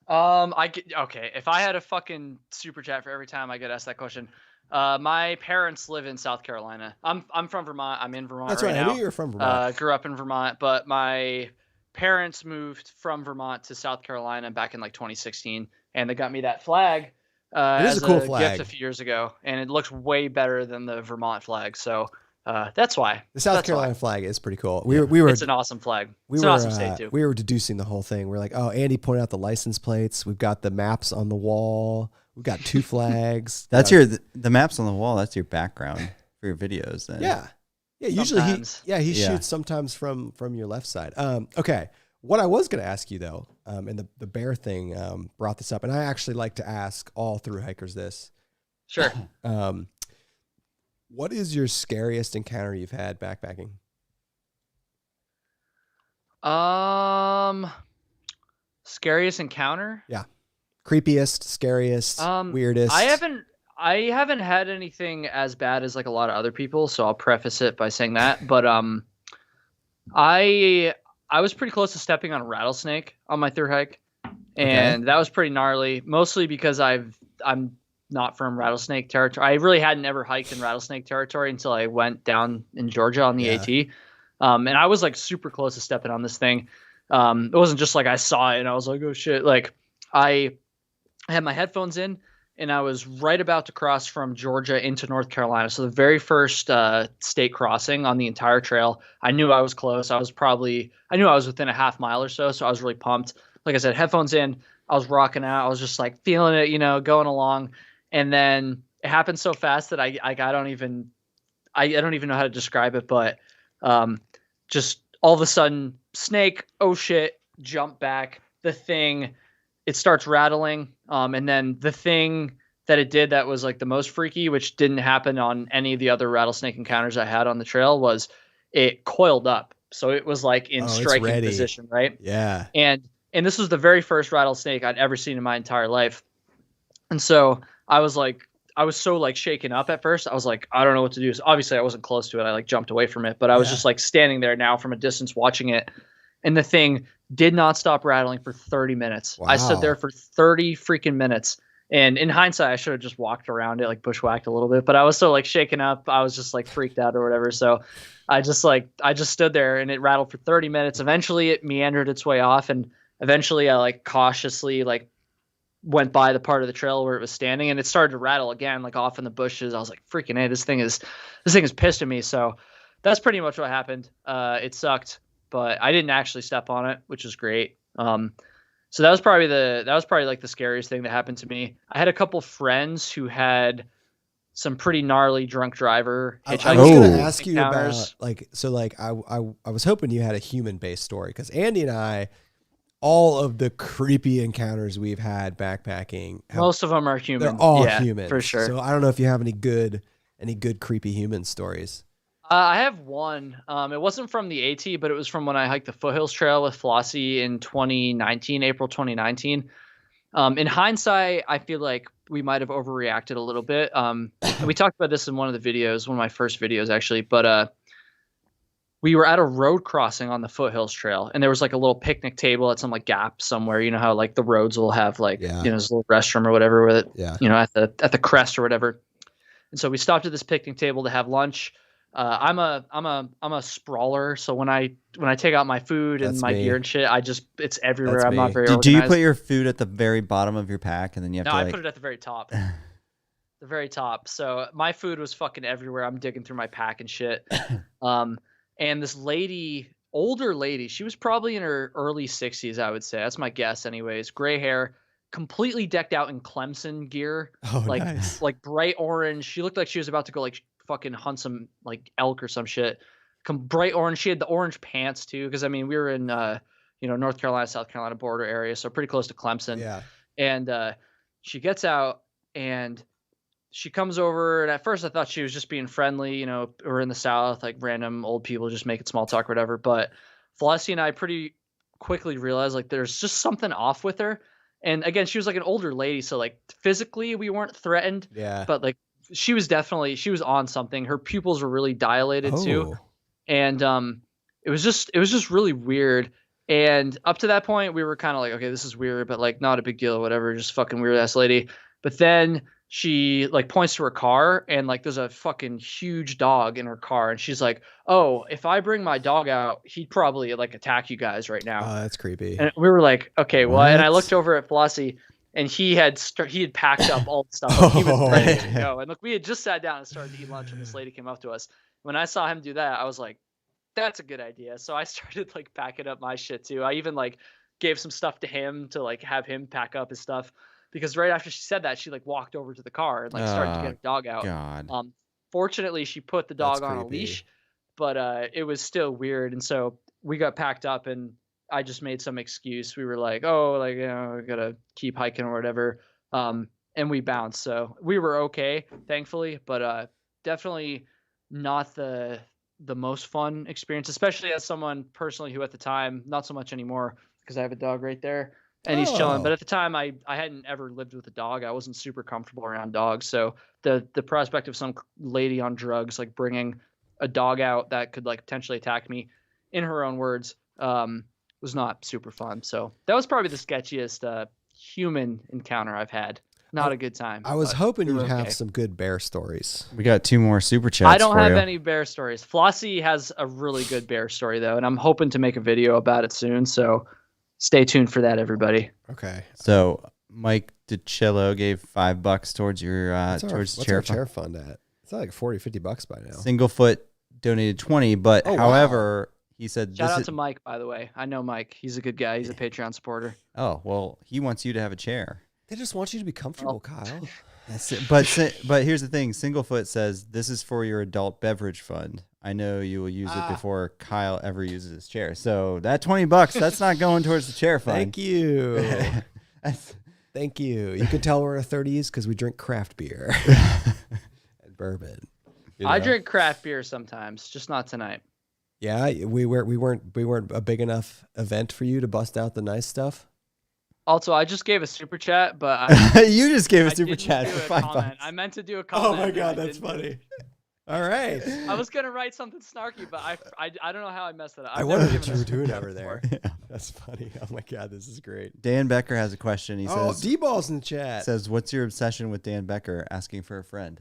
If I had a fucking super chat for every time I get asked that question. My parents live in South Carolina. I'm from Vermont. I'm in Vermont. That's right now. I knew you were from Vermont. Grew up in Vermont, but my parents moved from Vermont to South Carolina back in like 2016, and they got me that flag as a cool flag gift a few years ago, and it looks way better than the Vermont flag. So that's why the South Carolina flag is pretty cool. It's an awesome flag. It's an awesome state too. We were deducing the whole thing. We're like, oh, Andy pointed out the license plates. We've got the maps on the wall. We've got 2 flags. That's the maps on the wall. That's your background for your videos. Then. Yeah. Yeah, usually he shoots sometimes from your left side. Okay, what I was going to ask you though, and the bear thing brought this up, and I actually like to ask all thru-hikers this. Sure. What is your scariest encounter you've had backpacking? Scariest encounter? Yeah, creepiest, scariest, weirdest. I haven't had anything as bad as like a lot of other people, so I'll preface it by saying that. But I was pretty close to stepping on a rattlesnake on my thru-hike, and that was pretty gnarly. Mostly because I'm not from rattlesnake territory. I really hadn't ever hiked in rattlesnake territory until I went down in Georgia on the AT, and I was like super close to stepping on this thing. It wasn't just like I saw it and I was like, oh shit! Like I had my headphones in. And I was right about to cross from Georgia into North Carolina. So the very first state crossing on the entire trail, I knew I was close. I knew I was within a half mile or so. So I was really pumped. Like I said, headphones in, I was rocking out. I was just like feeling it, going along. And then it happened so fast that I don't even know how to describe it. But just all of a sudden, snake, oh shit, jump back. The thing, it starts rattling. And then the thing that it did that was like the most freaky, which didn't happen on any of the other rattlesnake encounters I had on the trail, was it coiled up. So it was like in striking position, right? Yeah. And this was the very first rattlesnake I'd ever seen in my entire life. And so I was so like shaken up at first. I was like, I don't know what to do. So obviously I wasn't close to it. I like jumped away from it, but I was just like standing there now from a distance watching it. And the thing did not stop rattling for 30 minutes. Wow. I stood there for 30 freaking minutes. And in hindsight, I should have just walked around it, like bushwhacked a little bit, but I was so like shaken up. I was just like freaked out or whatever. So I just stood there and it rattled for 30 minutes. Eventually it meandered its way off. And eventually I like cautiously like went by the part of the trail where it was standing and it started to rattle again, like off in the bushes. I was like, freaking hey, this thing is pissed at me. So that's pretty much what happened. It sucked, but I didn't actually step on it, which was great. So that was probably like the scariest thing that happened to me. I had a couple friends who had some pretty gnarly drunk driver hitchhiking. I was going to ask you about I was hoping you had a human based story because Andy and I, all of the creepy encounters we've had backpacking, most of them are human. They're all human for sure. So I don't know if you have any good creepy human stories. I have one. It wasn't from the AT, but it was from when I hiked the Foothills Trail with Flossie in April 2019. In hindsight, I feel like we might have overreacted a little bit. And we talked about this in one of the videos, one of my first videos actually, but we were at a road crossing on the Foothills Trail and there was like a little picnic table at some like gap somewhere. You know how like the roads will have like, this little restroom or whatever with it, at the crest or whatever. And so we stopped at this picnic table to have lunch. I'm a sprawler, so when I take out my food and my gear and shit, it's everywhere. I'm not very organized. Do you put your food at the very bottom of your pack and then you have to I put it at the very top. The very top. So my food was fucking everywhere. I'm digging through my pack and shit. And this older lady, she was probably in her early 60s, I would say. That's my guess anyways. Gray hair, completely decked out in Clemson gear. Oh, nice. Like bright orange. She looked like she was about to go like fucking hunt some like elk or some shit. Bright orange. She had the orange pants too, because I mean we were in North Carolina, South Carolina border area, so pretty close to Clemson. Yeah. And she gets out and she comes over, and at first I thought she was just being friendly. We're in the South, like random old people just making small talk or whatever. But Flossie and I pretty quickly realized like there's just something off with her. And again, she was like an older lady, so like physically we weren't threatened. Yeah. But like she was on something. Her pupils were really dilated too. And it was just really weird. And up to that point we were kind of like, okay, this is weird, but like not a big deal or whatever, just fucking weird ass lady. But then she like points to her car and like there's a fucking huge dog in her car and she's like, oh, if I bring my dog out, he'd probably like attack you guys right now. Oh, that's creepy. And we were like, okay, well, and I looked over at Flossie and he had packed up all the stuff. Like, he was ready to go. And look, we had just sat down and started to eat lunch when this lady came up to us. When I saw him do that, I was like, that's a good idea. So I started like packing up my shit too. I even like gave some stuff to him to like have him pack up his stuff. Because right after she said that, she like walked over to the car and like started to get her dog out. God. Fortunately, she put the dog on a leash, but it was still weird. And so we got packed up, and I just made some excuse. We were like, "Oh, like we gotta keep hiking or whatever," and we bounced. So we were okay, thankfully, but definitely not the most fun experience, especially as someone personally who at the time, not so much anymore, because I have a dog right there. And he's chilling. But at the time, I hadn't ever lived with a dog. I wasn't super comfortable around dogs. So the prospect of some lady on drugs, like bringing a dog out that could like potentially attack me, in her own words, was not super fun. So that was probably the sketchiest human encounter I've had. Not a good time. I was hoping you'd have some good bear stories. We got 2 more super chats. I don't have any bear stories. Flossie has a really good bear story though, and I'm hoping to make a video about it soon. So stay tuned for that, everybody. Okay. So Mike DiCillo gave $5 towards your towards the chair fund at? It's not like $40-$50 by now. Singlefoot donated 20, but however, he said shout out to Mike, by the way. I know Mike. He's a good guy. He's a Patreon supporter. Oh, well, he wants you to have a chair. They just want you to be comfortable, Kyle. That's it. But here's the thing. Singlefoot says this is for your adult beverage fund. I know you will use it before Kyle ever uses his chair. So that $20, that's not going towards the chair fund. Thank you. Thank you. You can tell we're 30s because we drink craft beer and bourbon. I drink craft beer sometimes, just not tonight. Yeah, we weren't a big enough event for you to bust out the nice stuff. Also, I just gave a super chat, but you just gave a super chat for $5. I meant to do a comment. Oh my god, that's funny. All right. I was gonna write something snarky, but I don't know how I messed it up. I wondered what you were doing over there. That's funny. Oh my god, this is great. Dan Becker has a question. He says, D-Ball's in the chat. Says, what's your obsession with Dan Becker asking for a friend?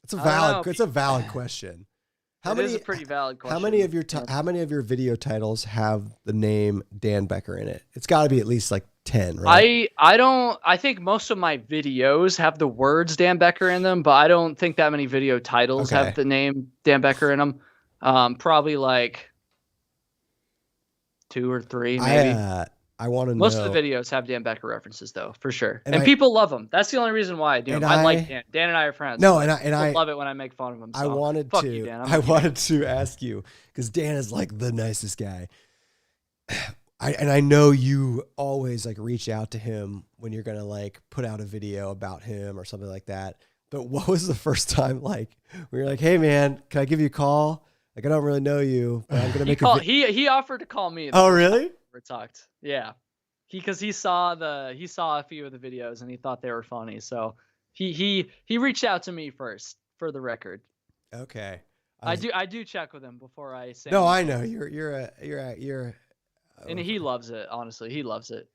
It's a valid question. It is a pretty valid question. How many of your video titles have the name Dan Becker in it? It's got to be at least like 10, right? I think most of my videos have the words Dan Becker in them, but I don't think that many video titles have the name Dan Becker in them. Probably like 2 or 3 maybe. I want to know. Most of the videos have Dan Becker references though, for sure. And people love them. That's the only reason why I do them. I like Dan. Dan and I are friends. No, I love it when I make fun of him. So I wanted to ask you, because Dan is like the nicest guy. I know you always like reach out to him when you're gonna like put out a video about him or something like that. But what was the first time like where you're like, hey man, can I give you a call? Like I don't really know you, but I'm gonna he offered to call me. Oh really? We talked. Yeah. Because he saw a few of the videos and he thought they were funny. So he reached out to me first, for the record. Okay. I do check with him before I say. No, anything. I know you're and he loves it. Honestly, he loves it.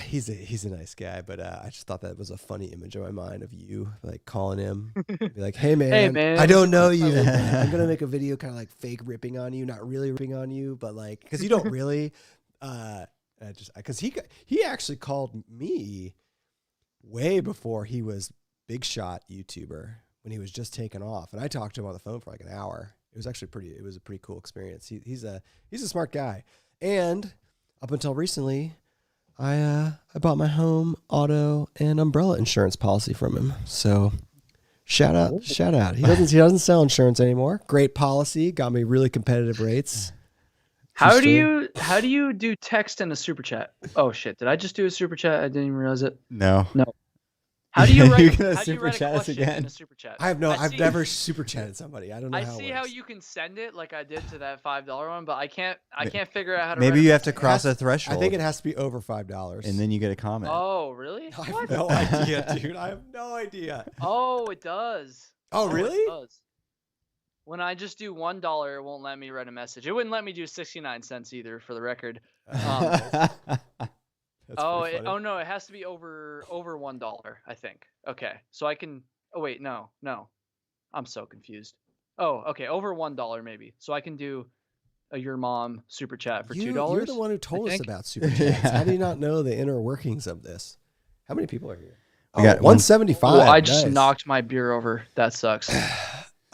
He's a nice guy, but I just thought that was a funny image in my mind of you like calling him, be like, "Hey man, I don't know you. I'm gonna make a video kind of like fake ripping on you, not really ripping on you, but like because you don't really." Because he actually called me way before he was big shot YouTuber when he was just taking off, and I talked to him on the phone for like an hour. It was actually it was a pretty cool experience. He's a smart guy, and up until recently, I bought my home, auto, and umbrella insurance policy from him. So shout out. He doesn't sell insurance anymore. Great policy, got me really competitive rates. How do you do text in a super chat? Oh shit! Did I just do a super chat? I didn't even realize it. No. How do you write? How do you write a question in a super chat? I've never super chatted somebody. I don't know. I see how you can send it like I did to that $5 one, but I can't figure out how to. Maybe you have to cross a threshold. I think it has to be over $5, and then you get a comment. Oh really? I have no idea, dude. I have no idea. Oh, it does. Oh really? It does. When I just do $1, it won't let me write a message. It wouldn't let me do 69 cents either, for the record. Oh no, it has to be over $1, I think. Okay, so I can. Oh wait, no, I'm so confused. Oh, okay, over $1 maybe. So I can do a your mom super chat for $2. You're the one who told us about super chats. How do you not know the inner workings of this? How many people are here? We got 175. Well, I just knocked my beer over. That sucks.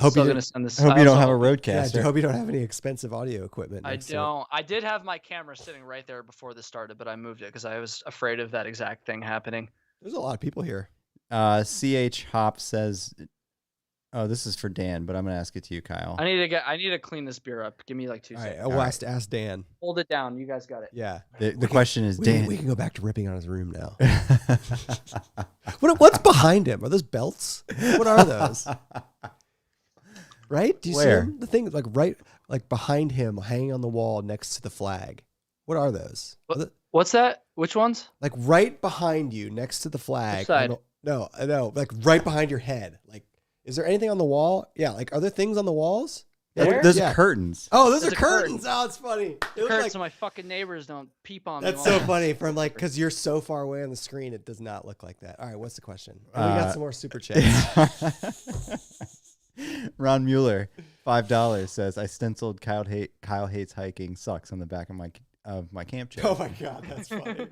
Hope you don't have a roadcaster. Yeah, I hope you don't have any expensive audio equipment. I don't. I did have my camera sitting right there before this started, but I moved it because I was afraid of that exact thing happening. There's a lot of people here. CH Hop says, "Oh, this is for Dan, but I'm gonna ask it to you, Kyle." I need to clean this beer up. Give me like 2 seconds. All right, ask Dan. Hold it down. You guys got it. Yeah. The question is, Dan. We can go back to ripping on his room now. What's behind him? Are those belts? What are those? Right? Do you see him? The thing like behind him, hanging on the wall next to the flag. What are those? What's that? Which ones? Like right behind you, next to the flag. Which side? No, like right behind your head. Like, is there anything on the wall? Yeah, like are there things on the walls? Those are curtains. Oh, those are curtains. Oh, it's funny. Curtains so my fucking neighbors don't peep on me. That's so funny. From like, because you're so far away on the screen, it does not look like that. All right, what's the question? We got some more super chats. Ron Mueller, $5 says, "I stenciled Kyle hates hiking sucks on the back of my camp chair." Oh my god, that's funny.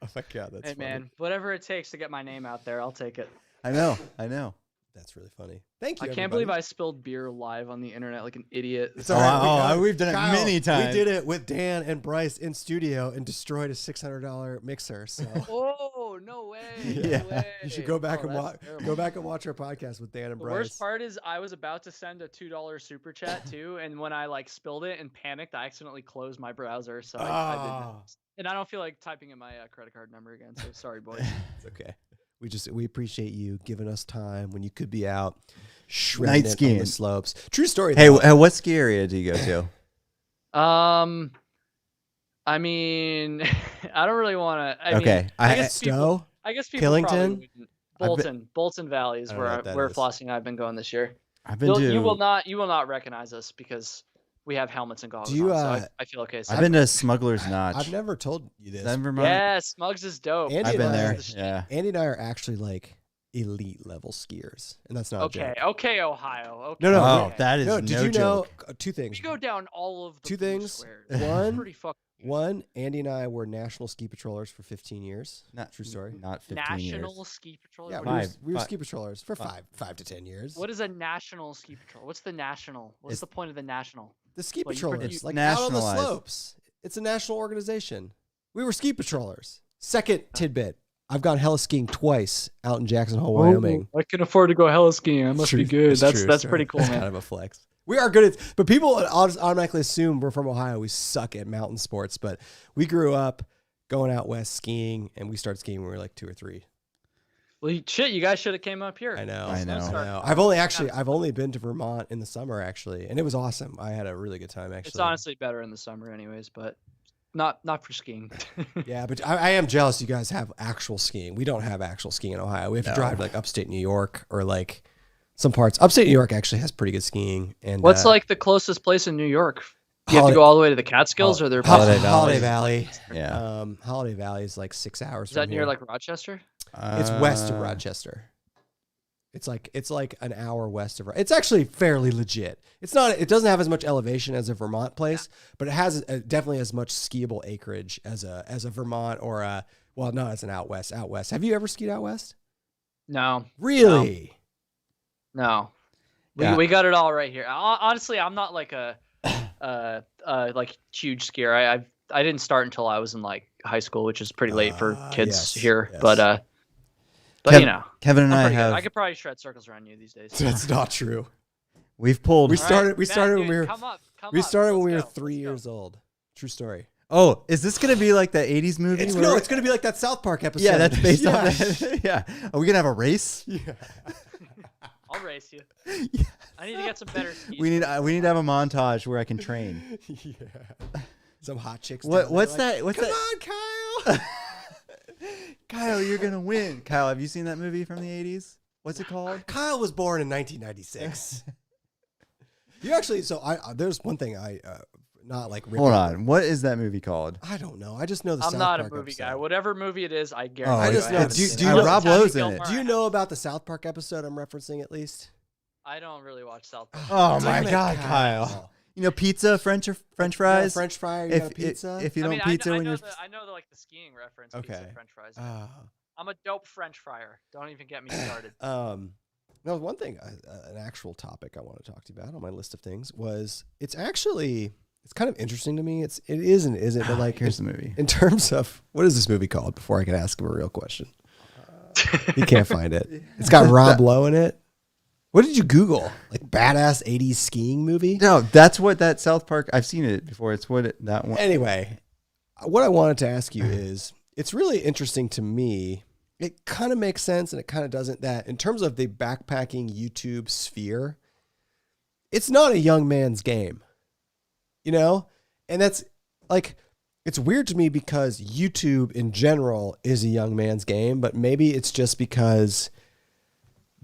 Oh my god, that's funny. Hey man, whatever it takes to get my name out there, I'll take it. I know. That's really funny. Thank you. I can't believe I spilled beer live on the internet like an idiot. It's all right. We've done it many times. We did it with Dan and Bryce in studio and destroyed a $600 mixer. So. Oh no way! Yeah. No way. You should go back and watch our podcast with Dan and Bryce. The worst part is I was about to send a $2 super chat too, and when I like spilled it and panicked, I accidentally closed my browser. So I did. And I don't feel like typing in my credit card number again. So sorry, boys. It's okay. We appreciate you giving us time when you could be out shredding it on the slopes. True story. Hey, what ski area do you go to? I mean, I don't really want to. Okay, I guess people Killington, Bolton Valley is where Flossing and I've been going this year. I've been to. You will not recognize us because we have helmets and goggles on, so I feel okay. I've been to Smuggler's Notch. I've never told you this. Yeah, Smugs is dope. I've been there. Yeah. Andy and I are actually like elite level skiers, and that's not okay. Okay, Ohio. Okay. No. Oh, that is Did you joke. know 2 things? We go down all of the two things. Squares. One, Andy and I were national ski patrollers for 15 years. True story. Not 15 national years. ski patroller. Yeah, we were ski patrollers for 5 to 10 years. What is a national ski patrol? What's the national? What's the point of the national? The ski patrollers, like out on the slopes. It's a national organization. We were ski patrollers. Second tidbit. I've gone hella skiing twice out in Jackson Hole, Wyoming. I can afford to go hella skiing. I must be good. That's pretty cool, man. Kind of a flex. We are good at, but people automatically assume we're from Ohio. We suck at mountain sports, but we grew up going out west skiing, and we started skiing when we were like 2 or 3. Well, shit, you guys should have came up here. I know. I've only been to Vermont in the summer actually, and it was awesome. I had a really good time actually. It's honestly better in the summer, anyways, but not for skiing. Yeah, but I am jealous. You guys have actual skiing. We don't have actual skiing in Ohio. We have to drive like upstate New York or like. Some parts. Upstate New York actually has pretty good skiing. And what's like the closest place in New York? You have to go all the way to the Catskills, or they're Holiday Valley. Yeah. Holiday Valley is like 6 hours. Is that near like Rochester? It's west of Rochester. It's like an hour west of. It's actually fairly legit. It's not. It doesn't have as much elevation as a Vermont place, but it has definitely as much skiable acreage as a Vermont or a. Well, no, it's an out west. Out west. Have you ever skied out west? No. Really? No. We got it all right here. Honestly, I'm not like a like huge skier. I didn't start until I was in like high school, which is pretty late for kids here. Yes. But you know, Kevin and I could probably shred circles around you these days. That's not true. We started when we were we started when we were 3 years old. True story. Oh, is this gonna be like that 80s movie? It's gonna be like that South Park episode. Yeah, that's based on that. Yeah. Are we gonna have a race? Yeah. I'll race you. Yeah. I need to get some better skis. We need to have a montage where I can train. Yeah. Some hot chicks. What's that? Come on, Kyle. Kyle, you're gonna win. Kyle, have you seen that movie from the 80s? What's it called? Kyle was born in 1996. You actually. So there's one thing not like. Hold on. What is that movie called? I don't know. I just know the. I'm South not Park a movie episode. guy. Whatever movie it is, I guarantee. I just know. Do you know Rob Lowe's in it? Do you know about the South Park episode I'm referencing at least? I don't really watch South Park. Oh my God, Kyle! You know pizza, French fries. Yeah, French fry. You got a pizza. If you don't pizza when you're. I know the like the skiing reference. Okay. Pizza, French fries. I'm a dope French fryer. Don't even get me started. No, one thing, an actual topic I want to talk to you about on my list of things was it's kind of interesting to me. It is and isn't, but like here's the movie. In terms of what is this movie called? Before I can ask him a real question, he can't find it. It's got Rob Lowe in it. What did you Google? Like badass 80s skiing movie? No, that's what that South Park. I've seen it before. It's that one. Anyway, what I wanted to ask you is, it's really interesting to me. It kind of makes sense and it kind of doesn't. That in terms of the backpacking YouTube sphere, it's not a young man's game, you know? And that's like, it's weird to me because YouTube in general is a young man's game, but maybe it's just because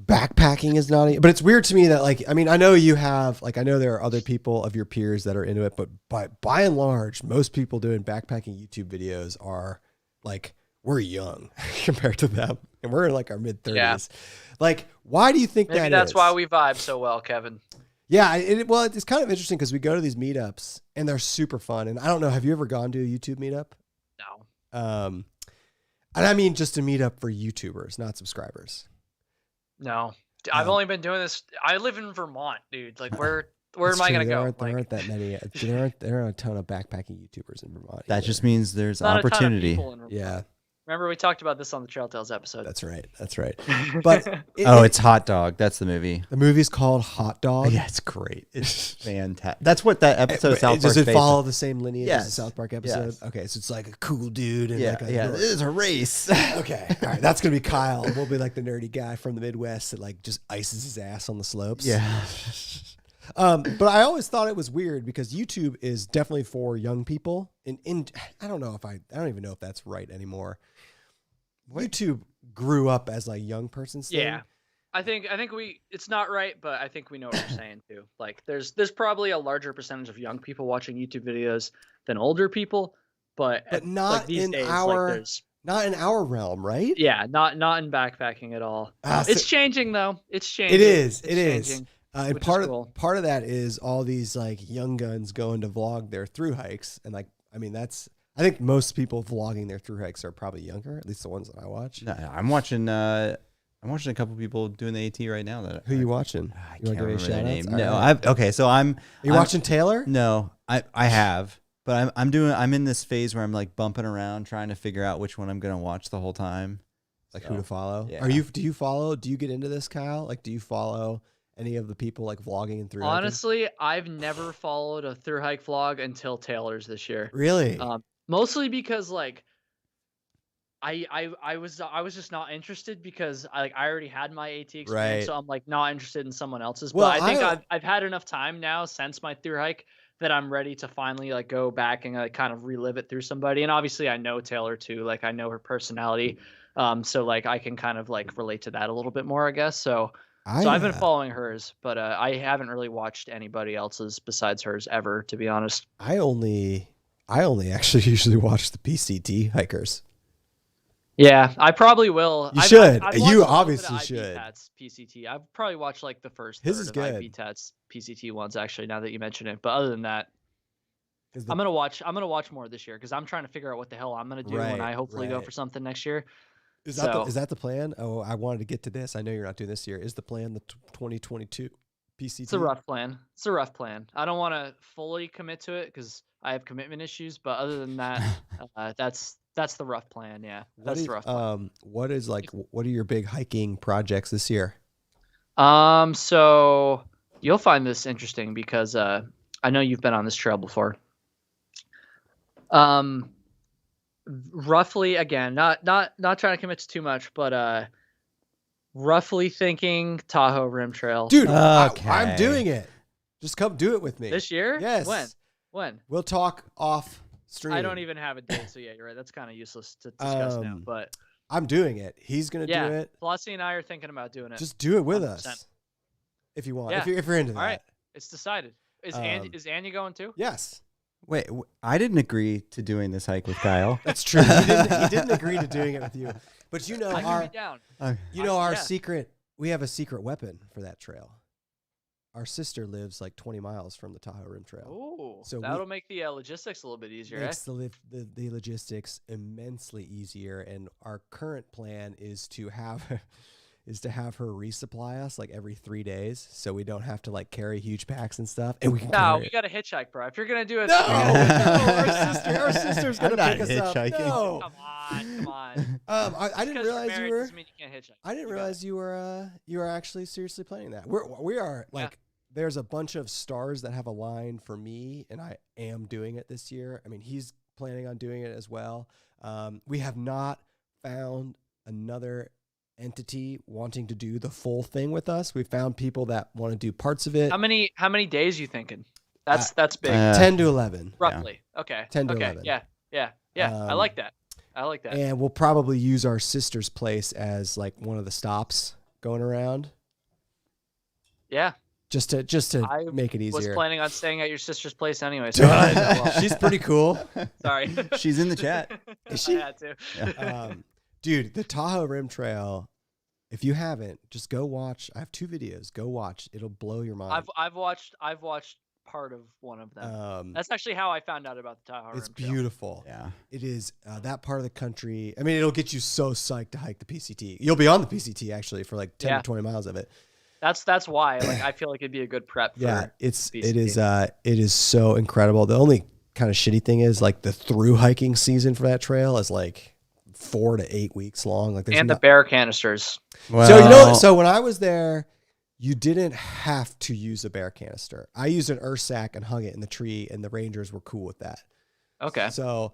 backpacking is not, but it's weird to me that like, I mean, I know you have, like, I know there are other people of your peers that are into it, but by and large, most people doing backpacking YouTube videos are like, we're young compared to them, and we're in like our mid 30s. Yeah. Like, why do you think Maybe that's why we vibe so well, Kevin? Yeah, it's kind of interesting because we go to these meetups and they're super fun. And I don't know, have you ever gone to a YouTube meetup? No. And I mean just a meetup for YouTubers, not subscribers. No, I've only been doing this. I live in Vermont, dude. Like, where am I gonna go? There aren't that many. There are a ton of backpacking YouTubers in Vermont. That just means there's opportunity. Yeah. Remember, we talked about this on the Trail Tales episode. That's right. But it's Hot Dog. That's the movie. The movie's called Hot Dog. Yeah, it's great. It's fantastic. That's what that episode of South Park. Does it follow the same lineage as the South Park episode? Yes. Okay, so it's like a cool dude and this is a race. Okay, all right, that's gonna be Kyle. We'll be like the nerdy guy from the Midwest that like just ices his ass on the slopes. Yeah. But I always thought it was weird because YouTube is definitely for young people. And I don't even know if that's right anymore. YouTube grew up as like young person's thing. Yeah. I think it's not right, but I think we know what you're saying too. Like there's probably a larger percentage of young people watching YouTube videos than older people, but not like these in days, our like there's not in our realm, right? yeah, not in backpacking at all. It's changing though. It's changing. It is. It is. And part of that is all these like young guns going to vlog their thru hikes, and like I think most people vlogging their thru hikes are probably younger, at least the ones that I watch. No, I'm watching a couple people doing the AT right now. Who you watching? I can't remember their name. No, right. Okay, so I'm. Are you watching Taylor? No, I have, but I'm in this phase where I'm like bumping around trying to figure out which one I'm gonna watch the whole time. Like who to follow? Yeah. Do you follow? Do you get into this, Kyle? Like, do you follow any of the people like vlogging and thru hiking? Honestly, I've never followed a thru hike vlog until Taylor's this year. Really? Mostly because like I was just not interested because I already had my AT experience, right. So I'm like not interested in someone else's. Well, but I think I've had enough time now since my thru hike that I'm ready to finally like go back and like kind of relive it through somebody. And obviously I know Taylor too, like I know her personality, so like I can kind of like relate to that a little bit more, I guess. So I've been following hers, but I haven't really watched anybody else's besides hers ever, to be honest. I only actually usually watch the PCT hikers. Yeah, I probably will. You should. You obviously should. IBTAT's PCT. I've probably watched like the first third of IBTAT's PCT ones actually. Now that you mention it, but other than that, I'm gonna watch more this year because I'm trying to figure out what the hell I'm gonna do when I hopefully go for something next year. Is that the plan? Oh, I wanted to get to this. I know you're not doing this year. Is the plan the 2022 PCT? It's a rough plan. I don't want to fully commit to it because I have commitment issues. But other than that, that's the rough plan. Yeah, that's the rough plan. What are your big hiking projects this year? So you'll find this interesting because I know you've been on this trail before. Roughly, again, not trying to commit to too much, but roughly thinking Tahoe Rim Trail. Dude, okay. I'm doing it. Just come do it with me. This year? Yes. When? We'll talk off stream. I don't even have a date, so yeah, you're right. That's kind of useless to discuss now, but I'm doing it. He's going to do it. Flossie and I are thinking about doing it. Just do it with 100%. Us. If you want. Yeah. If you're into that. All right. It's decided. Is Andy going too? Yes. Wait, I didn't agree to doing this hike with Kyle. That's true. He didn't agree to doing it with you. But you know our secret. We have a secret weapon for that trail. Our sister lives like 20 miles from the Tahoe Rim Trail. Oh, so that'll make the logistics a little bit easier. Makes the logistics immensely easier. And our current plan is to have her resupply us like every 3 days, so we don't have to like carry huge packs and stuff. And we can. No, we got to hitchhike, bro. If you're gonna do it, our sister's gonna pick us up. No. Come on. I didn't realize you were. You can't hitchhike. I didn't realize you were actually seriously planning that. We are like. Yeah. There's a bunch of stars that have aligned for me, and I am doing it this year. I mean, he's planning on doing it as well. We have not found another entity wanting to do the full thing with us. We found people that want to do parts of it. How many days you thinking? That's big. 10 to 11. Roughly. Yeah. Okay. 10 to 11. Yeah. I like that. And we'll probably use our sister's place as like one of the stops going around. Yeah. Just to make it easier. I was planning on staying at your sister's place anyway. So she's pretty cool. Sorry. She's in the chat. Is she? I had to. Yeah. Dude, the Tahoe Rim Trail, if you haven't, just go watch. I have 2 videos. Go watch. It'll blow your mind. I've watched part of one of them. That's actually how I found out about the Tahoe Rim Trail. It's beautiful. Yeah. It is that part of the country. I mean, it'll get you so psyched to hike the PCT. You'll be on the PCT actually for like 10 to 20 miles of it. That's why like I feel like it'd be a good prep for it is so incredible. The only kind of shitty thing is like the through hiking season for that trail is like 4 to 8 weeks long. Like the bear canisters. Well, so when I was there, you didn't have to use a bear canister. I used an earth sack and hung it in the tree, and the rangers were cool with that. Okay. So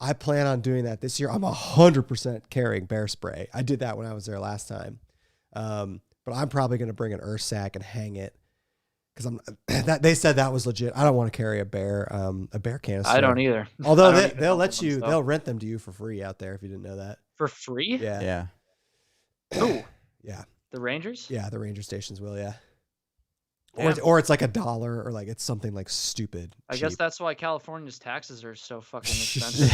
I plan on doing that this year. I'm 100% carrying bear spray. I did that when I was there last time. But I'm probably going to bring an earth sack and hang it because they said that was legit. I don't want to carry a bear canister. I don't either. Although they'll rent them to you for free out there if you didn't know that. For free? Yeah. Oh. Yeah. The Rangers? Yeah, the ranger stations will. Yeah. Damn. Or it's like $1 or like it's something like stupid. I cheap. guess that's why California's taxes are so fucking expensive.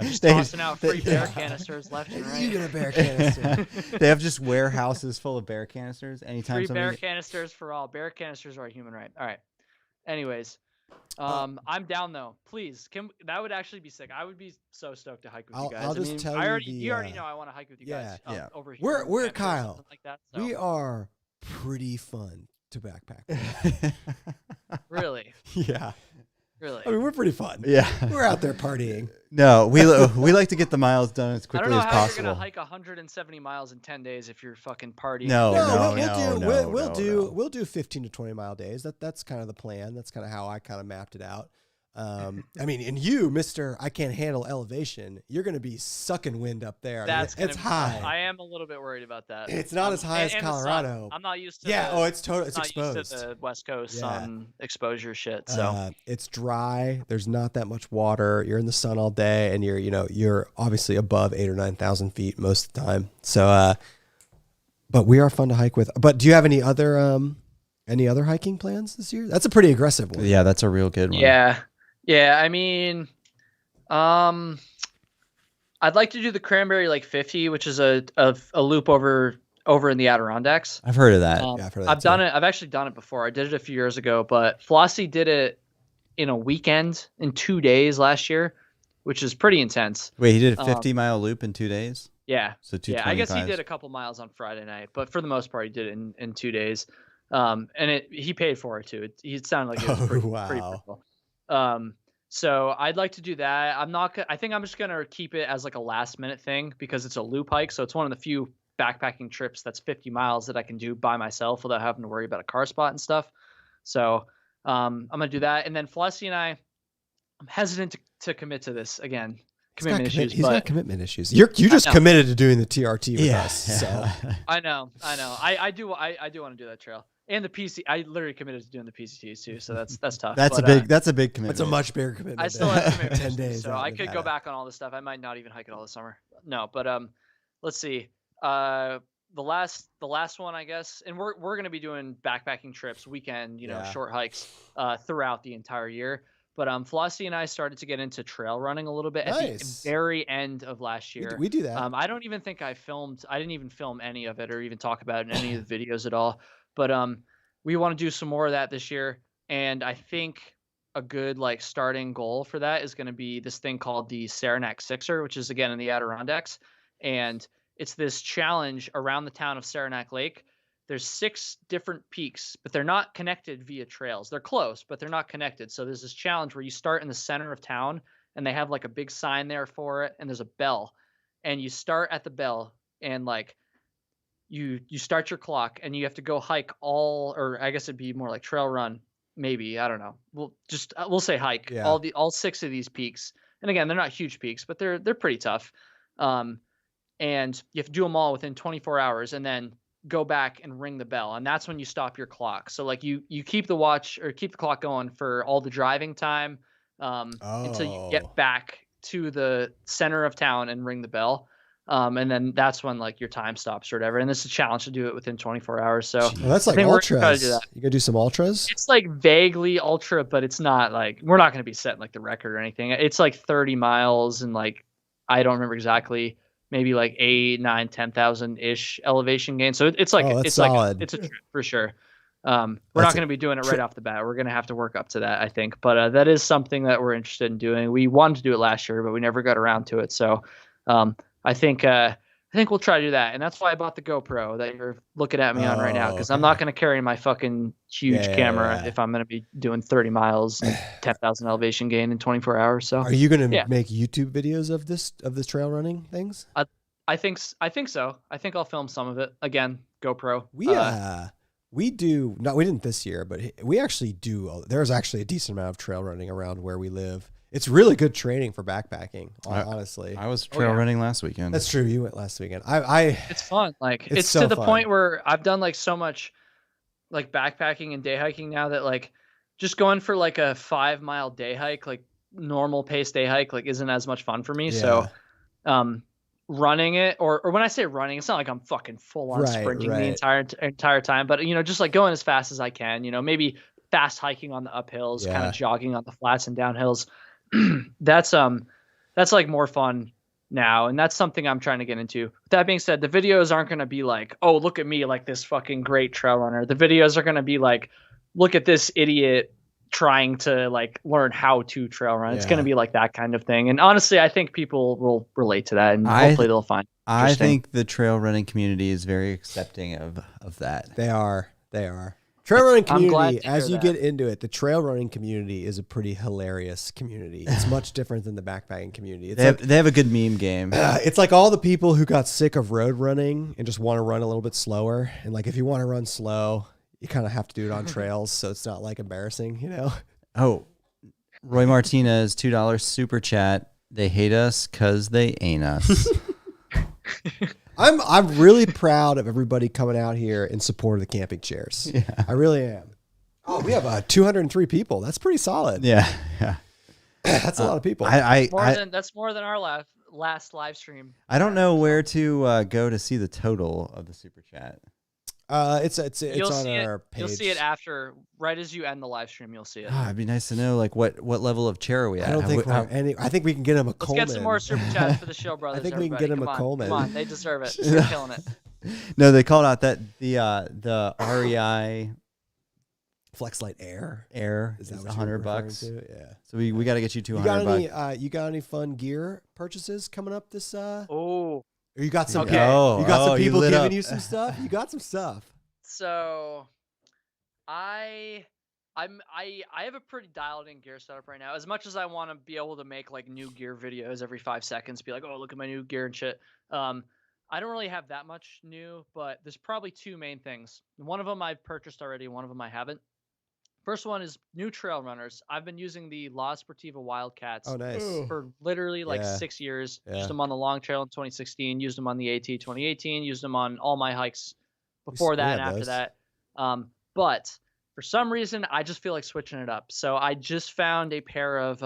Just they tossing out free bear canisters left and right. You get a bear canister. They have just warehouses full of bear canisters. Anytime free bear canisters for all. Bear canisters are a human right. All right. Anyways, I'm down though. Please, that would actually be sick. I would be so stoked to hike with you guys. I'll just tell you. You already know I want to hike with you guys. Yeah. Over here. We're Kyle. Like that, so. We are pretty fun to backpack. Really? Yeah. Really? I mean, we're pretty fun. Yeah. We're out there partying. No, we like to get the miles done as quickly as possible. I don't know how you're gonna hike 170 miles in 10 days if you're fucking partying. We'll do 15 to 20 mile days. That's kind of the plan. That's kind of how I kind of mapped it out. I mean, and you, Mr. I can't handle elevation, you're going to be sucking wind up there. It's high. I am a little bit worried about that. It's not as high as Colorado. I'm not used to it's exposed. Used to the West Coast sun exposure shit. So it's dry. There's not that much water. You're in the sun all day, and you're obviously above 8,000 or 9,000 feet most of the time. So, but we are fun to hike with. But do you have any other hiking plans this year? That's a pretty aggressive one. Yeah, that's a real good one. Yeah, I mean, I'd like to do the Cranberry Lake 50, which is a loop over in the Adirondacks. I've heard of that. Yeah, I've heard of that I've done it. I've actually done it before. I did it a few years ago, but Flossie did it in a weekend in 2 days last year, which is pretty intense. Wait, he did a 50-mile loop in 2 days? Yeah. So 225s. Yeah, I guess he did a couple miles on Friday night, but for the most part, he did it in 2 days. And he paid for it too. It sounded like it was pretty cool. So I'd like to do that. I think I'm just going to keep it as like a last minute thing because it's a loop hike. So it's one of the few backpacking trips that's 50 miles that I can do by myself without having to worry about a car spot and stuff. So I'm going to do that. And then Flossie and I'm hesitant to commit to this again. He's got commitment issues. You just committed to doing the TRT with us. So I know. I do want to do that trail. And the PC, I literally committed to doing the PCTs too, so that's tough. That's a big commitment. That's a much bigger commitment. I still have commitment 10 days. So I could go back on all this stuff. I might not even hike it all this summer. No, but let's see. The last one, I guess, and we're going to be doing backpacking trips, weekend, short hikes throughout the entire year. But Flossie and I started to get into trail running a little bit at the very end of last year. We do that. I don't even think I didn't even film any of it or even talk about it in any of the videos at all. But we want to do some more of that this year. And I think a good starting goal for that is going to be this thing called the Saranac Sixer, which is again in the Adirondacks. And it's this challenge around the town of Saranac Lake. There's 6 different peaks, but they're not connected via trails. They're close, but they're not connected. So there's this challenge where you start in the center of town and they have a big sign there for it. And there's a bell and you start at the bell and you start your clock and you have to go hike or I guess it'd be more like trail run. Maybe, I don't know. We'll say hike all 6 of these peaks. And again, they're not huge peaks, but they're pretty tough. And you have to do them all within 24 hours and then go back and ring the bell. And that's when you stop your clock. So you keep the watch or keep the clock going for all the driving time until you get back to the center of town and ring the bell. And then that's when your time stops or whatever. And this is a challenge to do it within 24 hours. So that's like ultras. You gonna do some ultras? It's vaguely ultra, but it's not we're not gonna be setting the record or anything. It's 30 miles and I don't remember exactly, maybe 8, 9, 10,000 ish elevation gain. So it's solid. It's a trip for sure. We're not going to be doing it right off the bat. We're going to have to work up to that, I think. But that is something that we're interested in doing. We wanted to do it last year, but we never got around to it. So I think we'll try to do that. And that's why I bought the GoPro that you're looking at me on right now, because I'm not going to carry my fucking huge camera if I'm going to be doing 30 miles and 10,000 elevation gain in 24 hours. So are you going to make YouTube videos of this trail running things? I think so. I think I'll film some of it. Again, GoPro. We do not. We didn't this year, but we actually do. There's actually a decent amount of trail running around where we live. It's really good training for backpacking. Honestly, I was trail running last weekend. That's true. You went last weekend. It's fun. It's so to the point where I've done so much backpacking and day hiking now that just going for a 5-mile day hike, normal pace day hike, isn't as much fun for me. Yeah. So, running it, or when I say running, it's not like I'm fucking full on sprinting the entire time, but just like going as fast as I can, maybe fast hiking on the uphills, kind of jogging on the flats and downhills. That's like more fun now, and that's something I'm trying to get into. With that being said, the videos aren't going to be like, oh, look at me, like this fucking great trail runner. The videos are going to be like, look at this idiot trying to like learn how to trail run. It's going to be like that kind of thing. And honestly, I think people will relate to that, and hopefully they'll find it I think the trail running community is very accepting of that. They are. Trail running community, as you get into it, the trail running community is a pretty hilarious community. It's much different than the backpacking community. They have a good meme game. It's like all the people who got sick of road running and just want to run a little bit slower. And like, if you want to run slow, you kind of have to do it on trails, so it's not like embarrassing, Oh, Roy Martinez, $2 super chat. They hate us because they ain't us. I'm really proud of everybody coming out here in support of the camping chairs. Yeah. I really am. Oh, we have 203 people. That's pretty solid. Yeah. That's a lot of people. That's more than our last live stream. I don't know where to go to see the total of the super chat. It's on our page. You'll see it after, right as you end the live stream. You'll see it. It'd be nice to know like what level of chair are we at. I think we can get him a Coleman. Let's get some more super chats for the show, brothers. I think we can get him a Coleman. Come on, they deserve it. They're killing it. No, they called out that the REI FlexLight Air is $100. Yeah. So we got to get you $200. You got any fun gear purchases coming up this? Oh. You got some. Okay. You got some people giving you some stuff. You got some stuff. So, I have a pretty dialed in gear setup right now. As much as I want to be able to make like new gear videos every 5 seconds, be like, oh, look at my new gear and shit. I don't really have that much new, but there's probably 2 main things. One of them I've purchased already. One of them I haven't. First one is new trail runners. I've been using the La Sportiva Wildcats for literally like 6 years. Yeah. Used them on the long trail in 2016. Used them on the AT 2018. Used them on all my hikes before that and after that. But for some reason, I just feel like switching it up. So I just found a pair of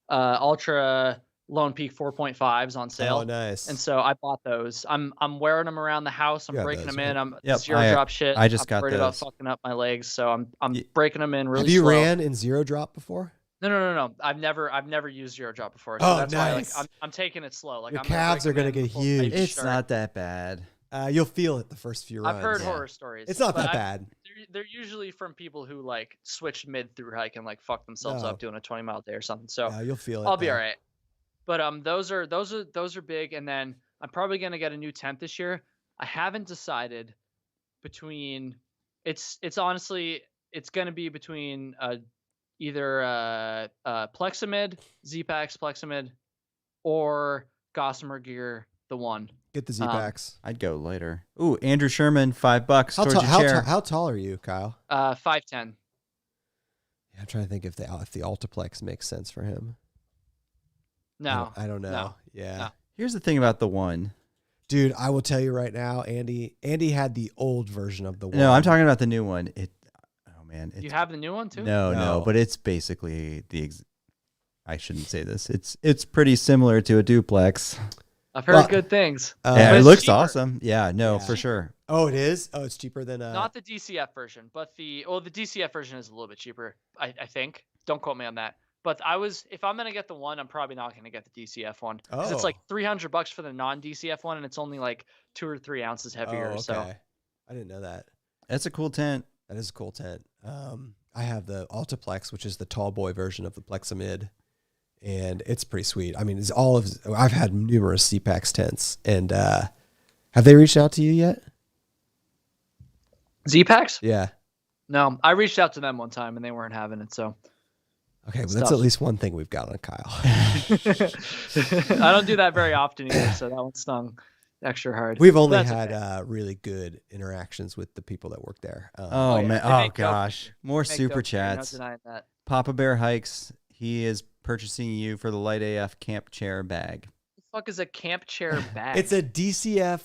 Ultra Lone Peak 4.5s on sale. Oh, nice. And so I bought those. I'm wearing them around the house. I'm breaking them in. I'm zero drop shit. I just got worried those. about fucking up my legs, so I'm breaking them in really slow. Have you slow. ran in zero drop before? No. I've never used zero drop before. So that's nice. why I'm taking it slow. Like your calves are gonna get huge. It's not that bad. You'll feel it the first few runs. I've heard horror stories. It's not that bad. They're usually from people who like switched mid through hike and like fuck themselves up doing a 20-mile day or something. So you'll feel it. I'll be all right. But those are big, and then I'm probably gonna get a new tent this year. I haven't decided between. It's honestly gonna be between either Plexamid, Zpacks Plexamid, or Gossamer Gear, the one. Get the Zpacks. I'd go later. Ooh, Andrew Sherman, $5 towards your chair. How tall are you, Kyle? 5'10". Yeah, I'm trying to think if the Altiplex makes sense for him. No, I don't know. No, yeah. no. Here's the thing about the one. Dude, I will tell you right now, Andy had the old version of the one. No, I'm talking about the new one. You have the new one too? No, but it's basically I shouldn't say this. It's pretty similar to a duplex. I've heard good things. It looks cheaper. Awesome. Yeah, for sure. Oh, it is? Oh, it's cheaper than not the DCF version, but the DCF version is a little bit cheaper, I think. Don't quote me on that. But if I'm gonna get the one, I'm probably not gonna get the DCF one because it's like $300 for the non-DCF one, and it's only like 2 or 3 ounces heavier. Oh, okay. So I didn't know that. That's a cool tent. That is a cool tent. I have the Altiplex, which is the tall boy version of the Plexamid, and it's pretty sweet. I mean, I've had numerous Zpacks tents, and have they reached out to you yet? Zpacks? Yeah. No, I reached out to them one time, and they weren't having it. So. Okay, well, that's at least one thing we've got on Kyle. I don't do that very often either, so that one stung extra hard. We've only had really good interactions with the people that work there. Man! Oh gosh, more super chats. No denying that. Papa Bear Hikes. He is purchasing you for the Light AF camp chair bag. What the fuck is a camp chair bag? It's a DCF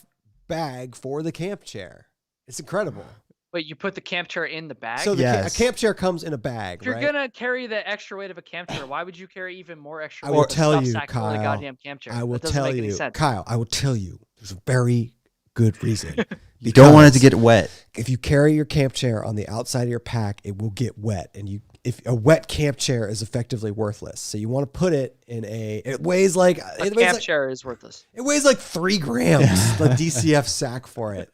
bag for the camp chair. It's incredible. Wait, you put the camp chair in the bag? So a camp chair comes in a bag, if you're right? gonna carry the extra weight of a camp chair, why would you carry even more extra weight? I will tell you, Kyle. I will tell you, Kyle. I will tell you. There's a very good reason. You don't want it to get wet. If you carry your camp chair on the outside of your pack, it will get wet, and if a wet camp chair is effectively worthless. So you want to put it in it weighs like camp chair is worthless. It weighs like 3 grams. The DCF sack for it.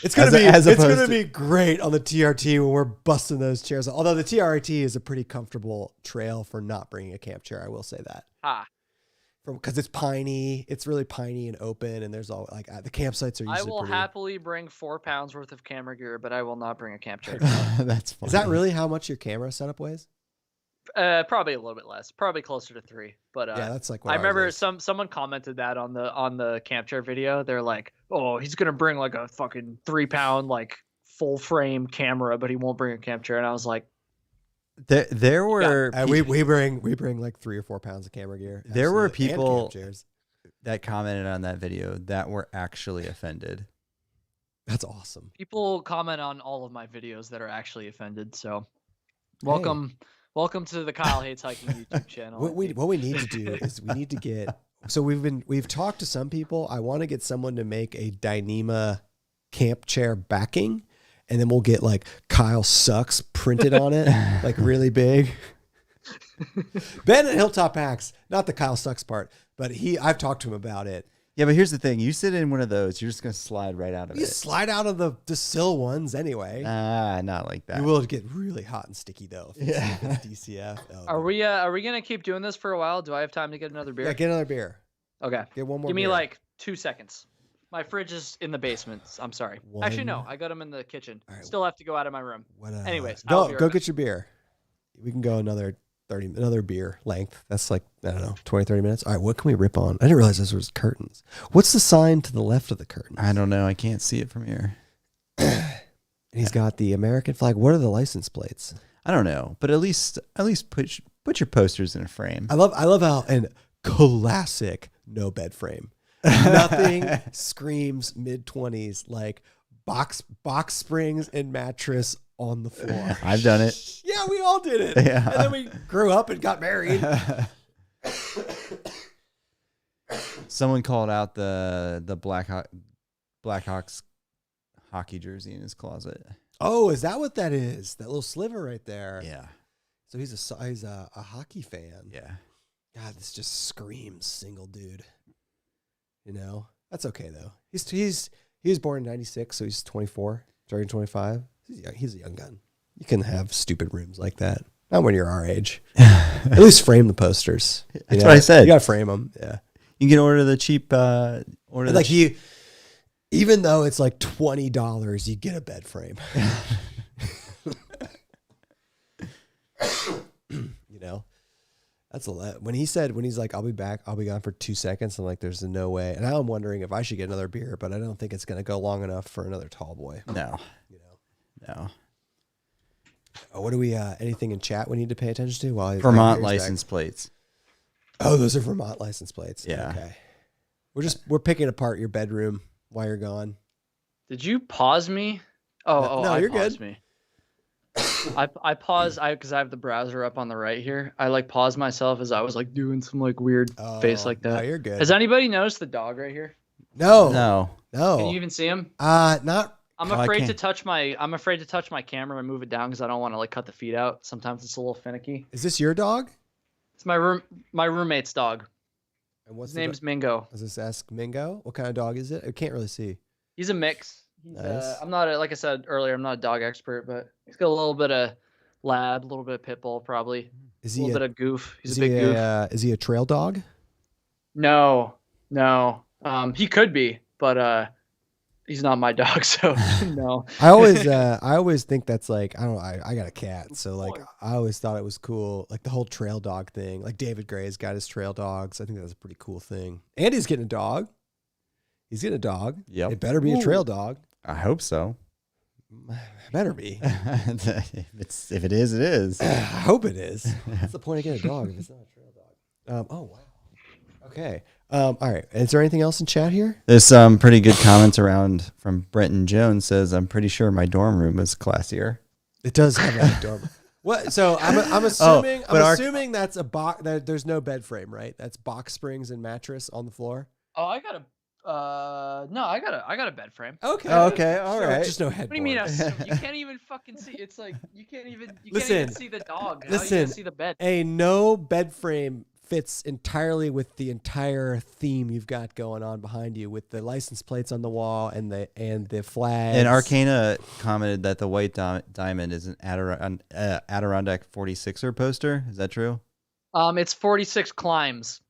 It's gonna be great on the TRT when we're busting those chairs. Although the TRT is a pretty comfortable trail for not bringing a camp chair, I will say that. Because it's piney, it's really piney and open, and there's all like the campsites are usually. I will happily bring 4 pounds worth of camera gear, but I will not bring a camp chair. That's funny. Is that really how much your camera setup weighs? Probably a little bit less, probably closer to 3. But yeah, that's like. I remember someone commented that on the camp chair video. They're like, "Oh, he's gonna bring like a fucking 3-pound like full frame camera, but he won't bring a camp chair." And I was like, There were we bring like 3 or 4 pounds of camera gear. There were people that commented on that video that were actually offended. That's awesome. People comment on all of my videos that are actually offended. So welcome to the Kyle Hates Hiking YouTube channel. What we need to do is we need to get. So we've talked to some people. I want to get someone to make a Dyneema camp chair backing. And then we'll get like Kyle Sucks printed on it, like really big. Ben at Hilltop Packs, not the Kyle Sucks part, but I've talked to him about it. Yeah, but here's the thing. You sit in one of those, you're just going to slide right out of it. You slide out of the sill ones anyway. Not like that. You will get really hot and sticky though. If it's DCF. Oh, are we going to keep doing this for a while? Do I have time to get another beer? Yeah, get another beer. Okay. Get one more Give me beer. like 2 seconds. My fridge is in the basement. I'm sorry. Actually, no. I got them in the kitchen. Right, still have to go out of my room. Anyways, go get your beer. We can go another beer length. That's like, I don't know, 20, 30 minutes. All right, what can we rip on? I didn't realize this was curtains. What's the sign to the left of the curtains? I don't know. I can't see it from here. And he's got the American flag. What are the license plates? I don't know, but at least put your posters in a frame. I love how and classic no bed frame. Nothing screams mid-20s like box springs and mattress on the floor. I've done it. Yeah, we all did it. Yeah. And then we grew up and got married. Someone called out the Blackhawks hockey jersey in his closet. Oh, is that what that is? That little sliver right there. Yeah. So he's a hockey fan. Yeah. God, this just screams single dude. You know, that's okay though. He was born in '96, so he's 24, turning 25. He's a young gun. You can have stupid rooms like that. Not when you're our age. At least frame the posters. That's what I said. You gotta frame them. Yeah, you can order the cheap. Even though it's like $20, you get a bed frame. You know. That's a lot. When he's like, I'll be back, I'll be gone for 2 seconds. I'm like, there's no way. And now I'm wondering if I should get another beer, but I don't think it's going to go long enough for another tall boy. No. You know? No. Oh, what do we, anything in chat we need to pay attention to? While Vermont license plates. Oh, those are Vermont license plates. Yeah. Okay. We're picking apart your bedroom while you're gone. Did you pause me? No, you're good. Me. I paused because I have the browser up on the right here. I like paused myself as I was like doing some like weird face like that. No, you're good. Has anybody noticed the dog right here? No. Can you even see him? Not. I'm afraid to touch my camera and move it down because I don't want to like cut the feet out. Sometimes it's a little finicky. Is this your dog? It's my roommate's dog. And what's his name's Mingo. Does this ask Mingo? What kind of dog is it? I can't really see. He's a mix. Nice. I'm not like I said earlier, I'm not a dog expert, but he's got a little bit of lab, a little bit of pit bull, probably. Is he a little bit of goof? He's a big goof. Is he a trail dog? No. He could be, but he's not my dog, so no. I always think that's like, I don't know, I got a cat, so like I always thought it was cool, like the whole trail dog thing. Like David Gray's got his trail dogs. I think that's a pretty cool thing. Andy's getting a dog. He's getting a dog. Yep. It better be a trail dog. I hope so. Better be. If it is, it is. I hope it is. What's the point of getting a dog if it's not a trail dog? Oh, wow. Okay. All right. Is there anything else in chat here? There's some pretty good comments around from Brenton Jones says, I'm pretty sure my dorm room is classier. It does have a dorm room. What? So I'm assuming assuming that's a box. That there's no bed frame, right? That's box springs and mattress on the floor. Oh, I got a bed frame. Okay. Okay. All right. Just no headboard. What do you mean? You can't even fucking see. It's like you can't even see the dog. How Listen. you gonna see the bed? A no bed frame fits entirely with the entire theme you've got going on behind you, with the license plates on the wall and the flags. And Arcana commented that the white diamond is an Adirondack 46er poster. Is that true? It's 46 Climbs,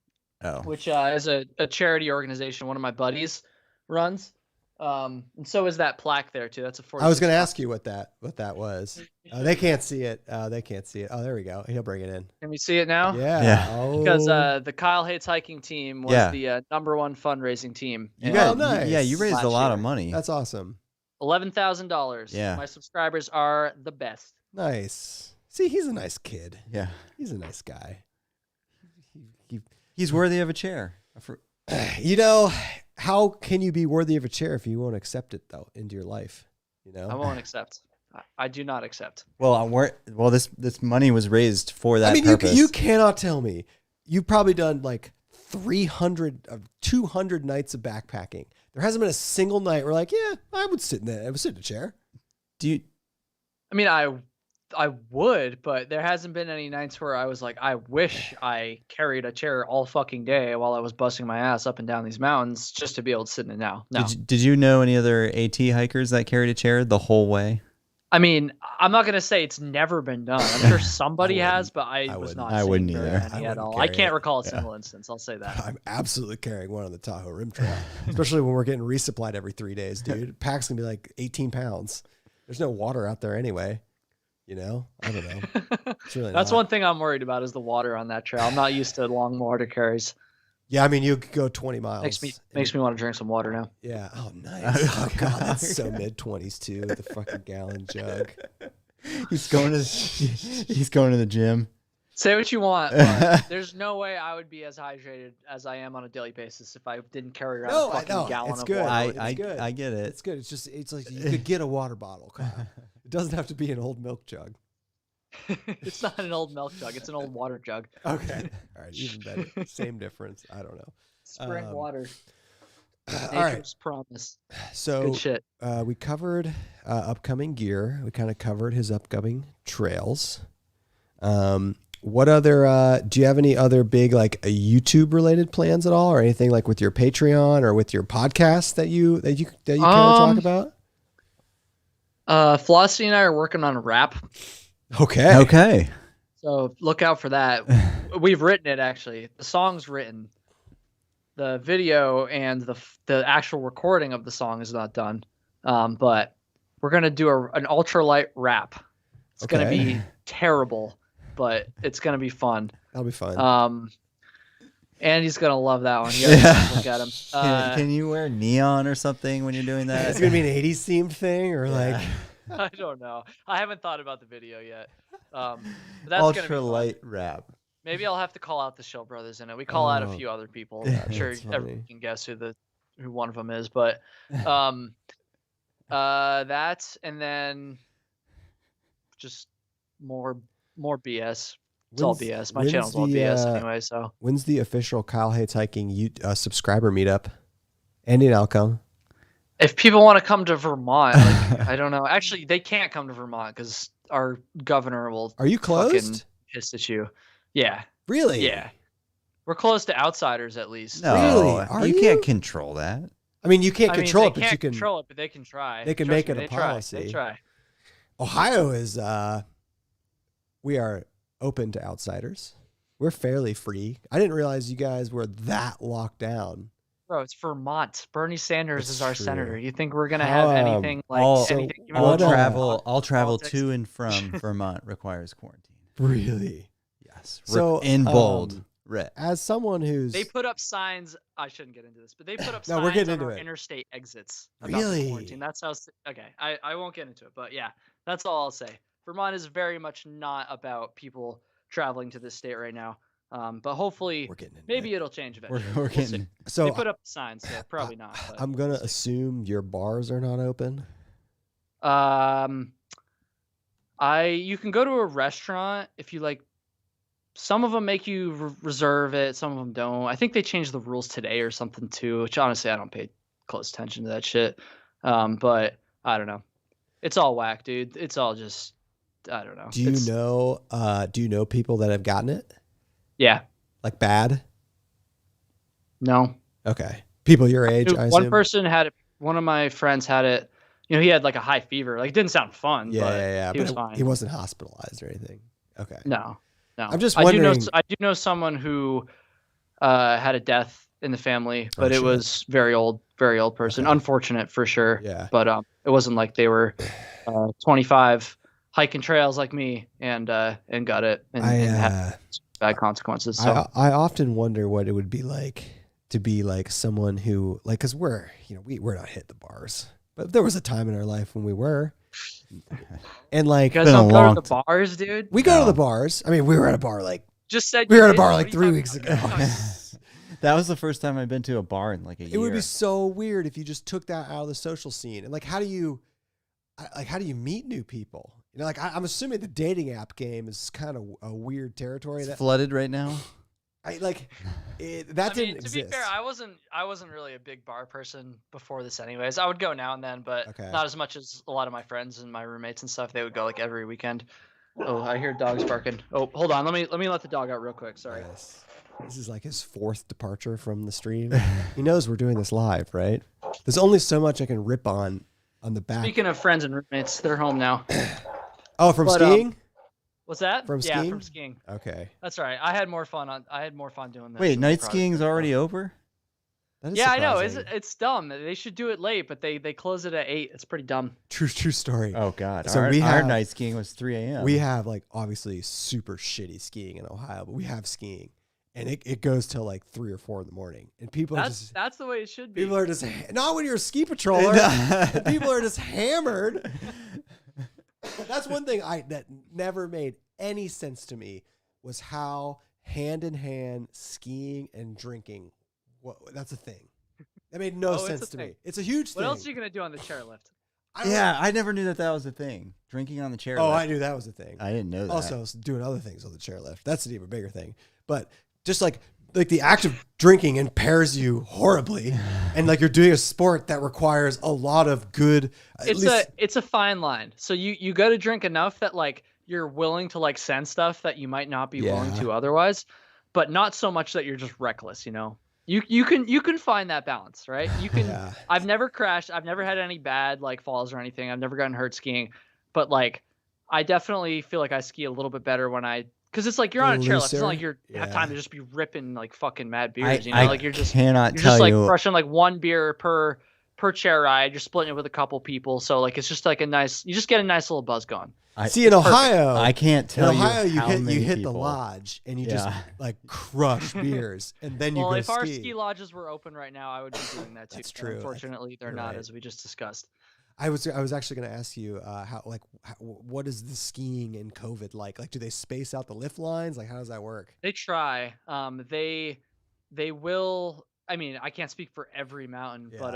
which is a charity organization one of my buddies runs. And so is that plaque there too. That's a 46. I was going to ask you what that was. They can't see it. They can't see it. Oh, there we go. He'll bring it in. Can we see it now? Yeah. Oh. Because the Kyle Hates Hiking team was the #1 fundraising team. Nice. Yeah, you raised a lot of money. That's awesome. $11,000. Yeah. My subscribers are the best. Nice. See, he's a nice kid. Yeah. He's a nice guy. He's worthy of a chair. You know, how can you be worthy of a chair if you won't accept it though into your life? You know, I won't accept. I do not accept. Well, this money was raised for that purpose. You cannot tell me you've probably done like 300 of 200 nights of backpacking. There hasn't been a single night where like, yeah, I would sit in a chair. Do you? I mean, I would, but there hasn't been any nights where I was like, I wish I carried a chair all fucking day while I was busting my ass up and down these mountains just to be able to sit in it now. No. Did you know any other AT hikers that carried a chair the whole way? I mean, I'm not going to say it's never been done. I'm sure somebody has, but I was not. I wouldn't either. At all. I can't recall a single instance. I'll say that. I'm absolutely carrying one on the Tahoe Rim Trail, especially when we're getting resupplied every 3 days, dude. Pack's gonna be like 18 pounds. There's no water out there anyway. You know, I don't know. Really That's one thing I'm worried about is the water on that trail. I'm not used to long water carries. Yeah, I mean, you could go 20 miles. Makes me want to drink some water now. Yeah. Oh, nice. Oh, God, that's so mid-20s too. The fucking gallon jug. He's going to the gym. Say what you want, but there's no way I would be as hydrated as I am on a daily basis if I didn't carry around a fucking gallon of water. I get it. It's good. It's like you could get a water bottle, Kyle. It doesn't have to be an old milk jug. It's not an old milk jug. It's an old water jug. Okay. All right. Even better. Same difference. I don't know. Spring water. All right. Promise. So good shit. We covered upcoming gear. We kind of covered his upcoming trails. What other? Do you have any other big like YouTube related plans at all, or anything like with your Patreon or with your podcast that you kind of talk about? Flossie and I are working on a rap. Okay. So look out for that. We've written it actually. The song's written. The video and the actual recording of the song is not done. But we're gonna do an ultralight rap. It's gonna be terrible, but it's gonna be fun. That'll be fun. And he's gonna love that one. You gotta look at him. Can you wear neon or something when you're doing that? It's gonna be an 80s themed thing, or like I don't know. I haven't thought about the video yet. But that's ultralight rap. Maybe I'll have to call out the Shill Brothers in it. We call out a few other people. I'm sure everyone can guess who one of them is. But that, and then just more BS. It's all BS. My channel's all BS anyway. So when's the official Kyle Hates Hiking subscriber meetup? Andy and I'll come. If people want to come to Vermont, like, I don't know. Actually, they can't come to Vermont because our governor will. Are you closed? Piss at you. Yeah. Really? Yeah. We're close to outsiders at least. No, really? You can't control that. I mean, you can't control it, but you can control it, but they can try. They can make it a policy. They try. Ohio is. We are open to outsiders. We're fairly free. I didn't realize you guys were that locked down. Bro, it's Vermont. Bernie Sanders is our senator. You think we're gonna have anything like anything? All travel to and from Vermont requires quarantine. Really? Yes. So in bold. As someone who's they put up signs. I shouldn't get into this, but they put up no, we're signs getting on into our it. interstate exits. About really? Quarantine. That's how. Okay, I won't get into it, but yeah, that's all I'll say. Vermont is very much not about people traveling to this state right now. But hopefully, maybe it'll change eventually. We're getting. So they put up signs, so probably not. But I'm gonna assume your bars are not open. You can go to a restaurant if you like. Some of them make you reserve it. Some of them don't. I think they changed the rules today or something too, which honestly I don't pay close attention to that shit. But I don't know. It's all whack, dude. It's all just, I don't know. Do you know people that have gotten it? Yeah. Like bad? No. Okay. People your age, I assume? One person had it. One of my friends had it. You know, he had like a high fever. Like, it didn't sound fun. Yeah. He was fine. He wasn't hospitalized or anything. Okay. No. I'm just wondering. I do know someone who had a death in the family, but it was very old person. Okay. Unfortunate for sure. Yeah. But it wasn't like they were 25 hiking trails like me and got it and had bad consequences. So I often wonder what it would be like to be like someone who, like, because we're not hitting the bars, but there was a time in our life when we were. And like, you guys don't go to the bars, dude. We go to the bars. I mean, we were at a bar like 3 weeks ago. That was the first time I've been to a bar in like a year. It would be so weird if you just took that out of the social scene. And like, how do you meet new people? You know, like I'm assuming the dating app game is kind of a weird territory. It's flooded right now. Didn't exist. To be fair, I wasn't really a big bar person before this anyways. I would go now and then, but not as much as a lot of my friends and my roommates and stuff. They would go like every weekend. Oh, I hear dogs barking. Oh, hold on. Let me let the dog out real quick. Sorry. Yes. This is like his 4th departure from the stream. He knows we're doing this live, right? There's only so much I can rip on the back. Speaking of friends and roommates, they're home now. Oh, from skiing? What's that? From skiing? Yeah, from skiing. Okay. That's all right. I had more fun doing that. Wait, night skiing's already over? Yeah, I know. It's dumb. They should do it late, but they close it at 8. It's pretty dumb. True story. Oh God. So our night skiing was 3 a.m. We have like obviously super shitty skiing in Ohio, but we have skiing. And it goes till like 3 or 4 in the morning, and that's the way it should be. People are just not when you're a ski patroller. People are just hammered. That's one thing that never made any sense to me was how hand in hand skiing and drinking. That's a thing. That made no sense to me. It's a huge thing. What else are you gonna do on the chairlift? I never knew that was a thing. Drinking on the chairlift. Oh, I knew that was a thing. I didn't know that. Also, doing other things on the chairlift. That's an even bigger thing. But just like the act of drinking impairs you horribly, and like you're doing a sport that requires a lot of good. It's a fine line. So you got to drink enough that like you're willing to like send stuff that you might not be willing to otherwise, but not so much that you're just reckless. You know, you can find that balance, right? You can. Yeah. I've never crashed. I've never had any bad like falls or anything. I've never gotten hurt skiing, but like I definitely feel like I ski a little bit better when because it's like you're on a chairlift. It's not like you have time to just be ripping like fucking mad beers. Like you're just crushing like one beer per chair ride. You're splitting it with a couple people, so like it's just like you just get a nice little buzz going. See, in Ohio, I can't tell you. In Ohio, you hit people. the lodge and you just like crush beers, and then you go ski. Well, if our ski lodges were open right now, I would be doing that too. That's true. Unfortunately, they're not, as we just discussed. I was actually going to ask you what is the skiing in COVID like? Like, do they space out the lift lines? Like, how does that work? They try. They will. I mean, I can't speak for every mountain, but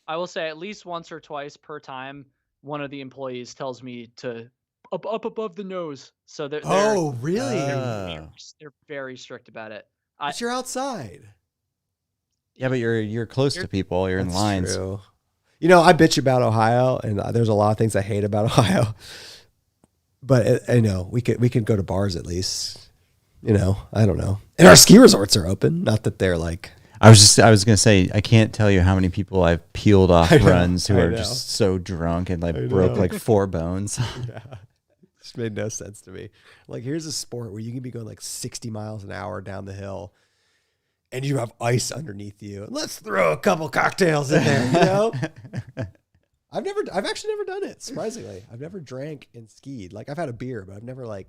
I will say at least once or twice per time, one of the employees tells me to up above the nose. So they're really? They're very strict about it. But you're outside. Yeah, but you're close to people. You're in lines. True. You know, I bitch about Ohio, and there's a lot of things I hate about Ohio. But I know we could go to bars at least. You know, I don't know. And our ski resorts are open. Not that they're like. I was gonna say I can't tell you how many people I've peeled off runs who are just so drunk and like broke like 4 bones. Yeah, just made no sense to me. Like, here's a sport where you can be going like 60 miles an hour down the hill, and you have ice underneath you. And let's throw a couple cocktails in there, you know? I've actually never done it, surprisingly. I've never drank and skied. Like, I've had a beer, but I've never like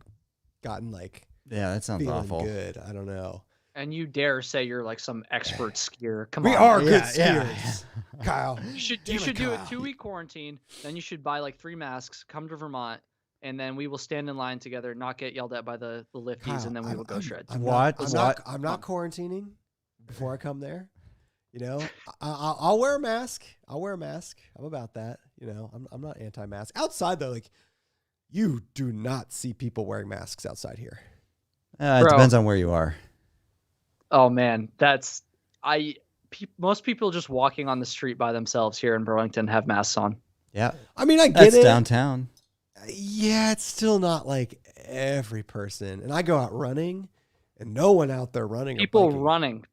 gotten like that sounds awful. Good. I don't know. And you dare say you're like some expert skier. Come on. We are good skiers. Kyle. You should do a 2-week quarantine. Then you should buy like 3 masks, come to Vermont, and then we will stand in line together, not get yelled at by the lifties, Kyle, and then we will go shred. I'm not quarantining before I come there. You know, I'll wear a mask. I'm about that. You know, I'm not anti-mask. Outside though, like you do not see people wearing masks outside here. It depends on where you are. Oh man, most people just walking on the street by themselves here in Burlington have masks on. Yeah, I mean, I get it. Downtown. Yeah, it's still not like every person. And I go out running, and no one out there running. People running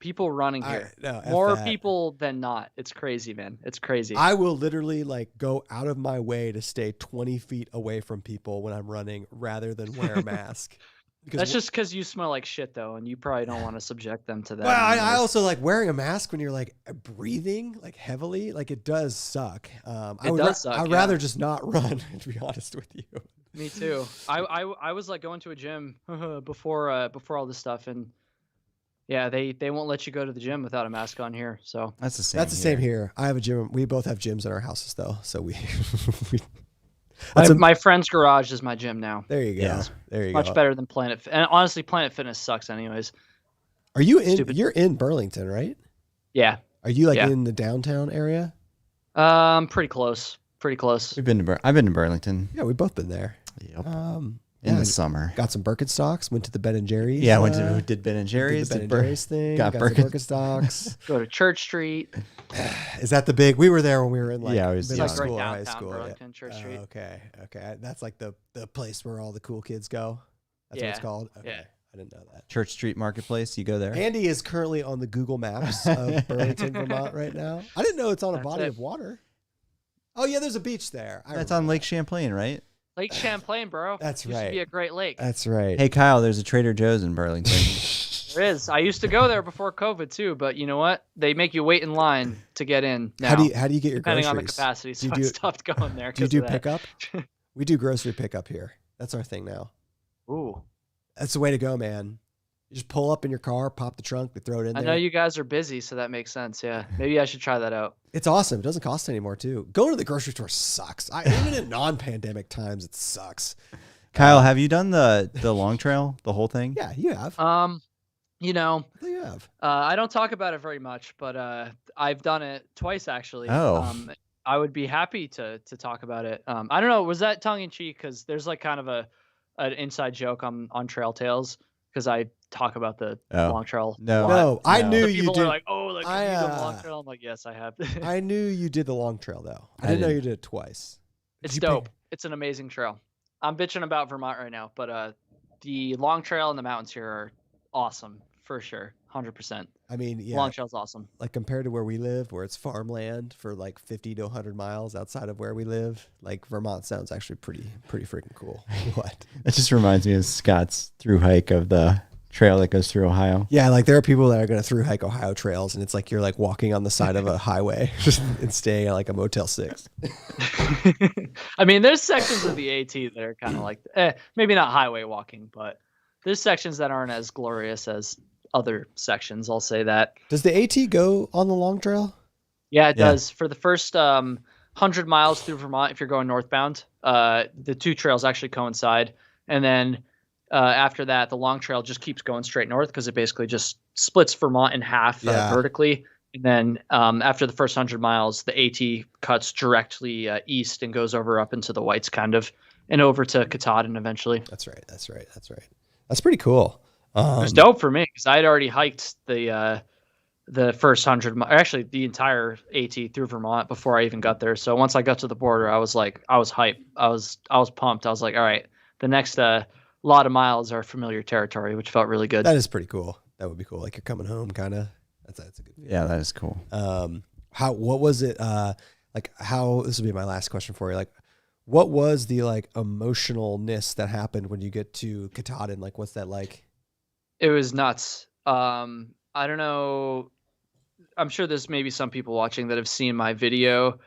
here. More people than not. It's crazy, man. It's crazy. I will literally like go out of my way to stay 20 feet away from people when I'm running rather than wear a mask. That's just because you smell like shit, though, and you probably don't want to subject them to that. Well, I also like wearing a mask when you're like breathing like heavily. Like it does suck. I'd rather just not run, to be honest with you. Me too. I was like going to a gym before all this stuff, and yeah, they won't let you go to the gym without a mask on here. So that's the same. That's the same here. I have a gym. We both have gyms in our houses though, so we. My friend's garage is my gym now. There you go. Yeah. There you go. Much better than Planet Fitness. And honestly, Planet Fitness sucks anyways. Are you in? You're in Burlington, right? Yeah. Are you like in the downtown area? Pretty close. I've been to Burlington. Yeah, we've both been there. Yep. In the summer. Got some Birkenstocks. Went to the Ben and Jerry's. Yeah, did Ben and Jerry's. Did the Ben and Jerry's thing. Got some Birkenstocks. Go to Church Street. Is that the big? We were there when we were in like it was middle like school, right high school. Burlington, Church Street. Okay. That's like the place where all the cool kids go. That's what it's called. Okay. Yeah. I didn't know that. Church Street Marketplace. You go there. Andy is currently on the Google Maps of Burlington, Vermont right now. I didn't know it's on a body of water. Oh yeah, there's a beach there. That's on Lake Champlain, right? Lake Champlain, bro. That's used right. to be a great lake. That's right. Hey Kyle, there's a Trader Joe's in Burlington. There is. I used to go there before COVID too, but you know what? They make you wait in line to get in now. How do you get your depending groceries? on the capacity? So I stopped going there. Do you do pickup? We do grocery pickup here. That's our thing now. Ooh. That's the way to go, man. You just pull up in your car, pop the trunk, we throw it in there. I know you guys are busy, so that makes sense. Yeah, maybe I should try that out. It's awesome. It doesn't cost anymore too. Going to the grocery store sucks. Even in non-pandemic times, it sucks. Kyle, have you done the long trail, the whole thing? Yeah, you have. You know, you have. I don't talk about it very much, but I've done it twice actually. Oh. I would be happy to talk about it. I don't know. Was that tongue in cheek? Because there's like kind of an inside joke on Trail Tales because I talk about the long trail. No, I knew you did. People are like, oh, like you did the long trail. I'm like, yes, I have. I knew you did the long trail though. I didn't know you did it twice. It's dope. It's an amazing trail. I'm bitching about Vermont right now, but the long trail and the mountains here are awesome for sure. 100%. I mean, yeah. Long trail's awesome. Like compared to where we live, where it's farmland for like 50 to 100 miles outside of where we live, like Vermont sounds actually pretty freaking cool. What? That just reminds me of Scott's thru-hike of the trail that goes through Ohio. Yeah, like there are people that are going to thru-hike Ohio trails, and it's like you're like walking on the side of a highway and staying at like a Motel 6. I mean, there's sections of the AT that are kind of like, maybe not highway walking, but there's sections that aren't as glorious as other sections. I'll say that. Does the AT go on the long trail? Yeah, it does. For the first 100 miles through Vermont, if you're going northbound, the two trails actually coincide. And then after that, the long trail just keeps going straight north because it basically just splits Vermont in half vertically. And then after the first 100 miles, the AT cuts directly east and goes over up into the Whites kind of and over to Katahdin eventually. That's right. That's pretty cool. It was dope for me because I had already hiked the first 100, actually the entire AT through Vermont before I even got there. So once I got to the border, I was hyped. I was pumped. I was like, all right, the next lot of miles are familiar territory, which felt really good. That is pretty cool. That would be cool. Like you're coming home, kind of. That's a good feeling. Yeah, that is cool. What was it? This will be my last question for you. Like, what was the like emotionalness that happened when you get to Katahdin? Like, what's that like? It was nuts. I don't know. I'm sure there's maybe some people watching that have seen my video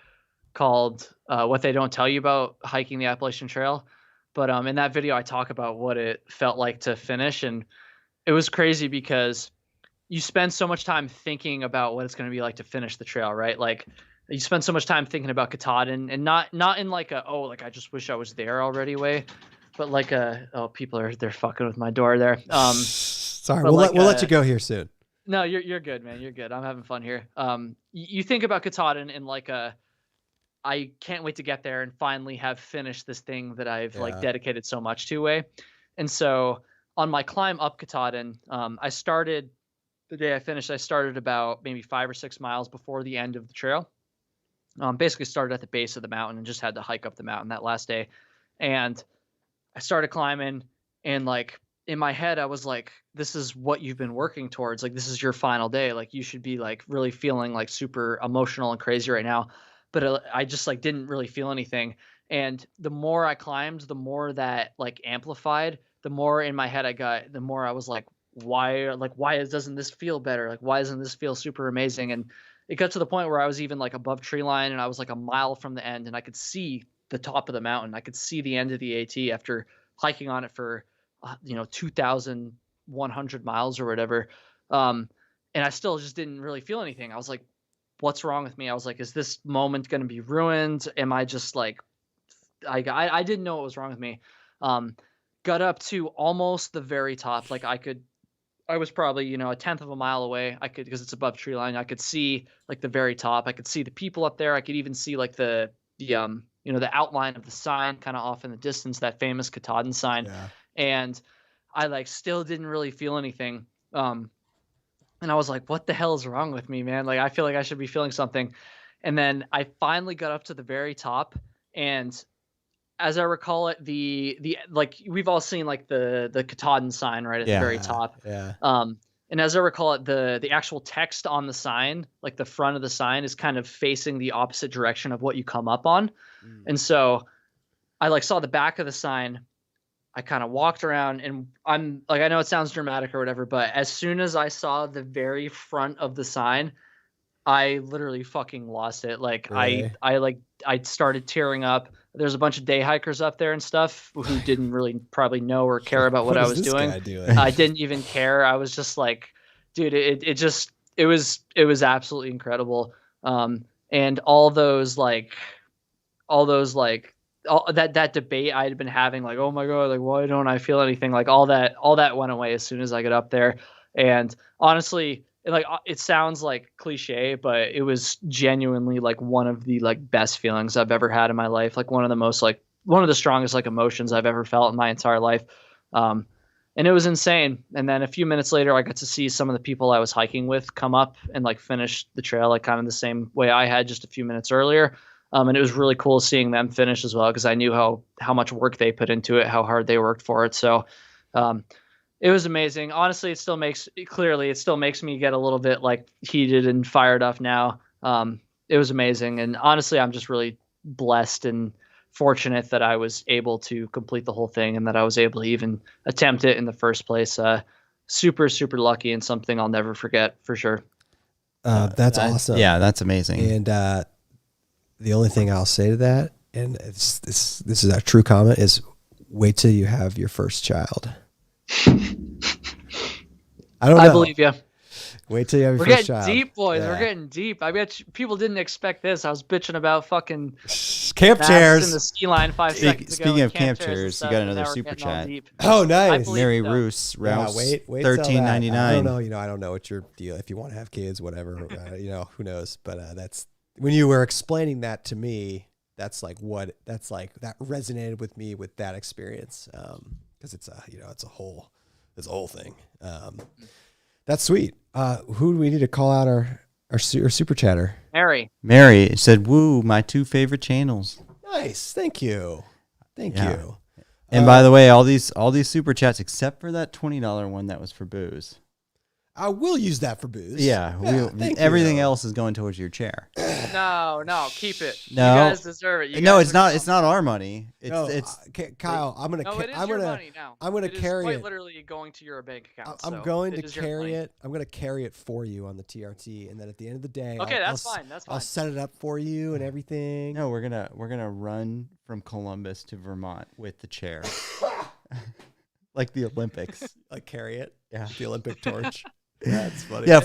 called What They Don't Tell You About Hiking the Appalachian Trail. But in that video, I talk about what it felt like to finish. And it was crazy because you spend so much time thinking about what it's going to be like to finish the trail, right? Like you spend so much time thinking about Katahdin, and not in like a, oh, like I just wish I was there already way, but like a, oh, they're fucking with my door there. Sorry, we'll let you go here soon. No, you're good, man. You're good. I'm having fun here. You think about Katahdin in like a, I can't wait to get there and finally have finished this thing that I've like dedicated so much to way. And so on my climb up Katahdin, I started the day I finished. I started about maybe 5 or 6 miles before the end of the trail. Basically started at the base of the mountain and just had to hike up the mountain that last day. And I started climbing, and like in my head, I was like, this is what you've been working towards. Like, this is your final day. Like, you should be like really feeling like super emotional and crazy right now. But I just like didn't really feel anything. And the more I climbed, the more that like amplified, the more in my head I got, the more I was like, why doesn't this feel better? Like, why doesn't this feel super amazing? And it got to the point where I was even like above tree line, and I was like a mile from the end, and I could see the top of the mountain. I could see the end of the AT after hiking on it for, 2,100 miles or whatever. And I still just didn't really feel anything. I was like, what's wrong with me? I was like, is this moment going to be ruined? Am I just like, I didn't know what was wrong with me. Got up to almost the very top. Like I was probably, a 1/10 of a mile away. Because it's above tree line, I could see like the very top. I could see the people up there. I could even see like the outline of the sign kind of off in the distance, that famous Katahdin sign. Yeah. And I like still didn't really feel anything. And I was like, what the hell is wrong with me, man? Like, I feel like I should be feeling something. And then I finally got up to the very top, and as I recall it, the like we've all seen like the Katahdin sign right at the very top. Yeah. And as I recall it, the actual text on the sign, like the front of the sign, is kind of facing the opposite direction of what you come up on. And so I like saw the back of the sign. I kind of walked around, and I'm like, I know it sounds dramatic or whatever, but as soon as I saw the very front of the sign, I literally fucking lost it. Like really? I started tearing up. There's a bunch of day hikers up there and stuff who didn't really probably know or care about what I was doing. I didn't even care. I was just like, dude, it was absolutely incredible. And all that debate I had been having, like, oh my God, like, why don't I feel anything? Like all that went away as soon as I got up there. And honestly, like, it sounds like cliche, but it was genuinely like one of the like best feelings I've ever had in my life. Like one of the strongest like emotions I've ever felt in my entire life. And it was insane. And then a few minutes later, I got to see some of the people I was hiking with come up and like finish the trail, like kind of the same way I had just a few minutes earlier. And it was really cool seeing them finish as well, because I knew how much work they put into it, how hard they worked for it. So it was amazing. Honestly, it still makes me get a little bit like heated and fired up now. It was amazing. And honestly, I'm just really blessed and fortunate that I was able to complete the whole thing, and that I was able to even attempt it in the first place. Super, super lucky, and something I'll never forget for sure. That's awesome. Yeah, that's amazing. And the only thing I'll say to that, and this is a true comment, is wait till you have your first child. I believe you. Wait till you have your first child. We're getting deep, boys. Yeah. We're getting deep. I bet people didn't expect this. I was bitching about fucking camp chairs in the ski line 5 seconds ago. Speaking of camp chairs, you got another super chat. Oh, nice. Mary Roos, Rouse, wait, $13.99. I don't know. I don't know what your deal. If you want to have kids, whatever. Who knows? But that's when you were explaining that to me. That resonated with me with that experience. Because it's a whole thing. That's sweet. Who do we need to call out our super chatter? Mary said, "Woo, my 2 favorite channels." Nice, thank you. And by the way, all these super chats except for that $20 one that was for booze. I will use that for booze. Yeah, everything else is going towards your chair. No, keep it. No, you guys deserve it. It's not. It's not our money. Kyle. I'm gonna. No, it is your money now. I'm gonna carry it. Quite literally going to your bank account. I'm going to carry it. I'm gonna carry it for you on the TRT, and then at the end of the day, that's fine. That's fine. I'll set it up for you and everything. No, we're gonna run from Columbus to Vermont with the chair, like the Olympics. Like carry it. Yeah, the Olympic torch. That's funny. Yeah,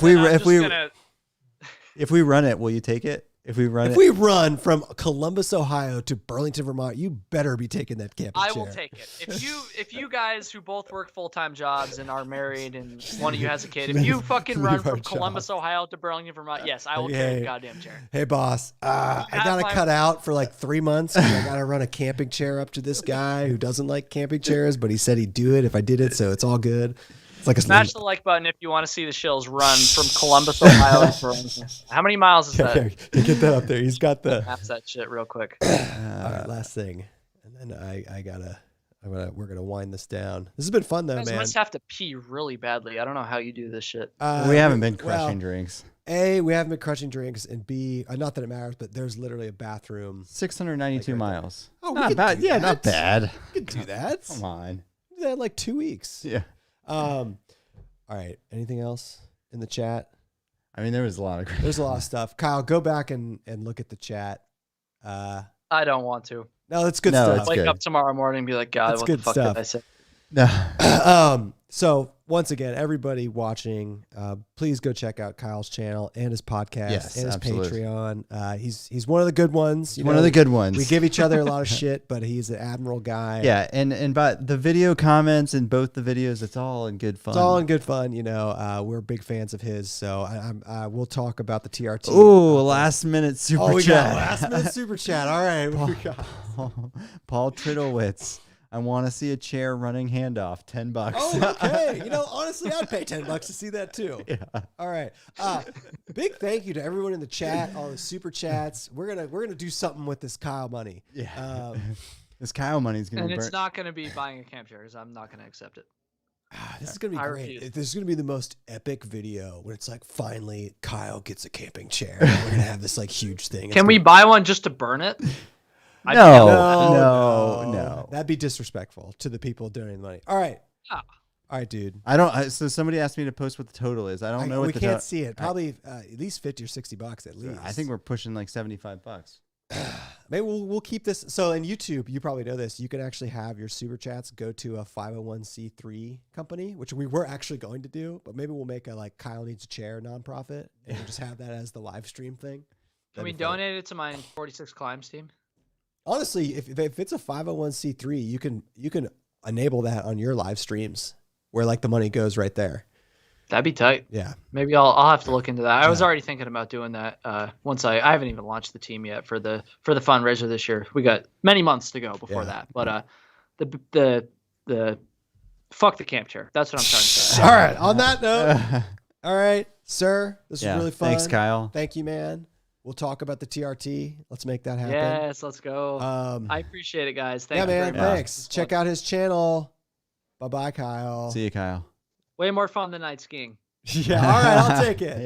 if we run it, will you take it? If we run from Columbus, Ohio to Burlington, Vermont, you better be taking that camping chair. I will take it. If you guys who both work full-time jobs and are married and one of you has a kid, if you fucking run from Columbus, Ohio to Burlington, Vermont, yes, I will carry the goddamn chair. Hey, boss, I got to cut out for like 3 months. I got to run a camping chair up to this guy who doesn't like camping chairs, but he said he'd do it if I did it, so it's all good. It's like Smash the like button if you want to see the shills run from Columbus, Ohio to Burlington. How many miles is that? Okay, get that up there. He's got the maps that shit real quick. All right, last thing, and then we're gonna wind this down. This has been fun though, man. You must have to pee really badly. I don't know how you do this shit. We haven't been crushing drinks. A, we haven't been crushing drinks, and B, not that it matters, but there's literally a bathroom. 692 miles. Oh, not bad. Yeah, not bad. We can do that. Come on. Do that in like 2 weeks. Yeah. All right. Anything else in the chat? I mean, there's a lot of stuff. Kyle, go back and look at the chat. I don't want to. No, that's good stuff. Wake up tomorrow morning and be like, God, what the fuck did I say? No. So once again, everybody watching, please go check out Kyle's channel and his podcast and his Patreon. He's one of the good ones. One of the good ones. We give each other a lot of shit, but he's an admiral guy. Yeah, and but the video comments in both the videos, it's all in good fun. It's all in good fun. We're big fans of his, so we'll talk about the TRT. Oh, last minute super chat. Last minute super chat. All right. Paul Triddlewitz. I want to see a chair running handoff. $10. Oh, okay. Honestly, I'd pay $10 to see that too. Yeah. All right. Big thank you to everyone in the chat, all the super chats. We're gonna do something with this Kyle money. Yeah. This Kyle money is gonna. And it's not gonna be buying a camp chair, because I'm not gonna accept it. This is gonna be great. This is gonna be the most epic video when it's like finally Kyle gets a camping chair. We're gonna have this like huge thing. Can we buy one just to burn it? No. That'd be disrespectful to the people donating the money. All right. All right, dude. So somebody asked me to post what the total is. I don't know. We can't see it. Probably at least $50 or $60 at least. I think we're pushing like $75. Maybe we'll keep this. So in YouTube, you probably know this. You can actually have your super chats go to a 501c3 company, which we were actually going to do, but maybe we'll make a like Kyle Needs a Chair nonprofit and we'll just have that as the live stream thing. Can we donate it to my 46 Climbs team? Honestly, if it's a 501c3, you can enable that on your live streams where like the money goes right there. That'd be tight. Yeah. Maybe I'll have to look into that. I was already thinking about doing that. Once I haven't even launched the team yet for the fundraiser this year. We got many months to go before that. But the fuck the camp chair. That's what I'm trying to say. All right. On that note, all right, sir. This was really fun. Thanks, Kyle. Thank you, man. We'll talk about the TRT. Let's make that happen. Yes, let's go. I appreciate it, guys. Thank you man. very much. Thanks. Check out his channel. Bye-bye, Kyle. See you, Kyle. Way more fun than night skiing. Yeah. All right. I'll take it.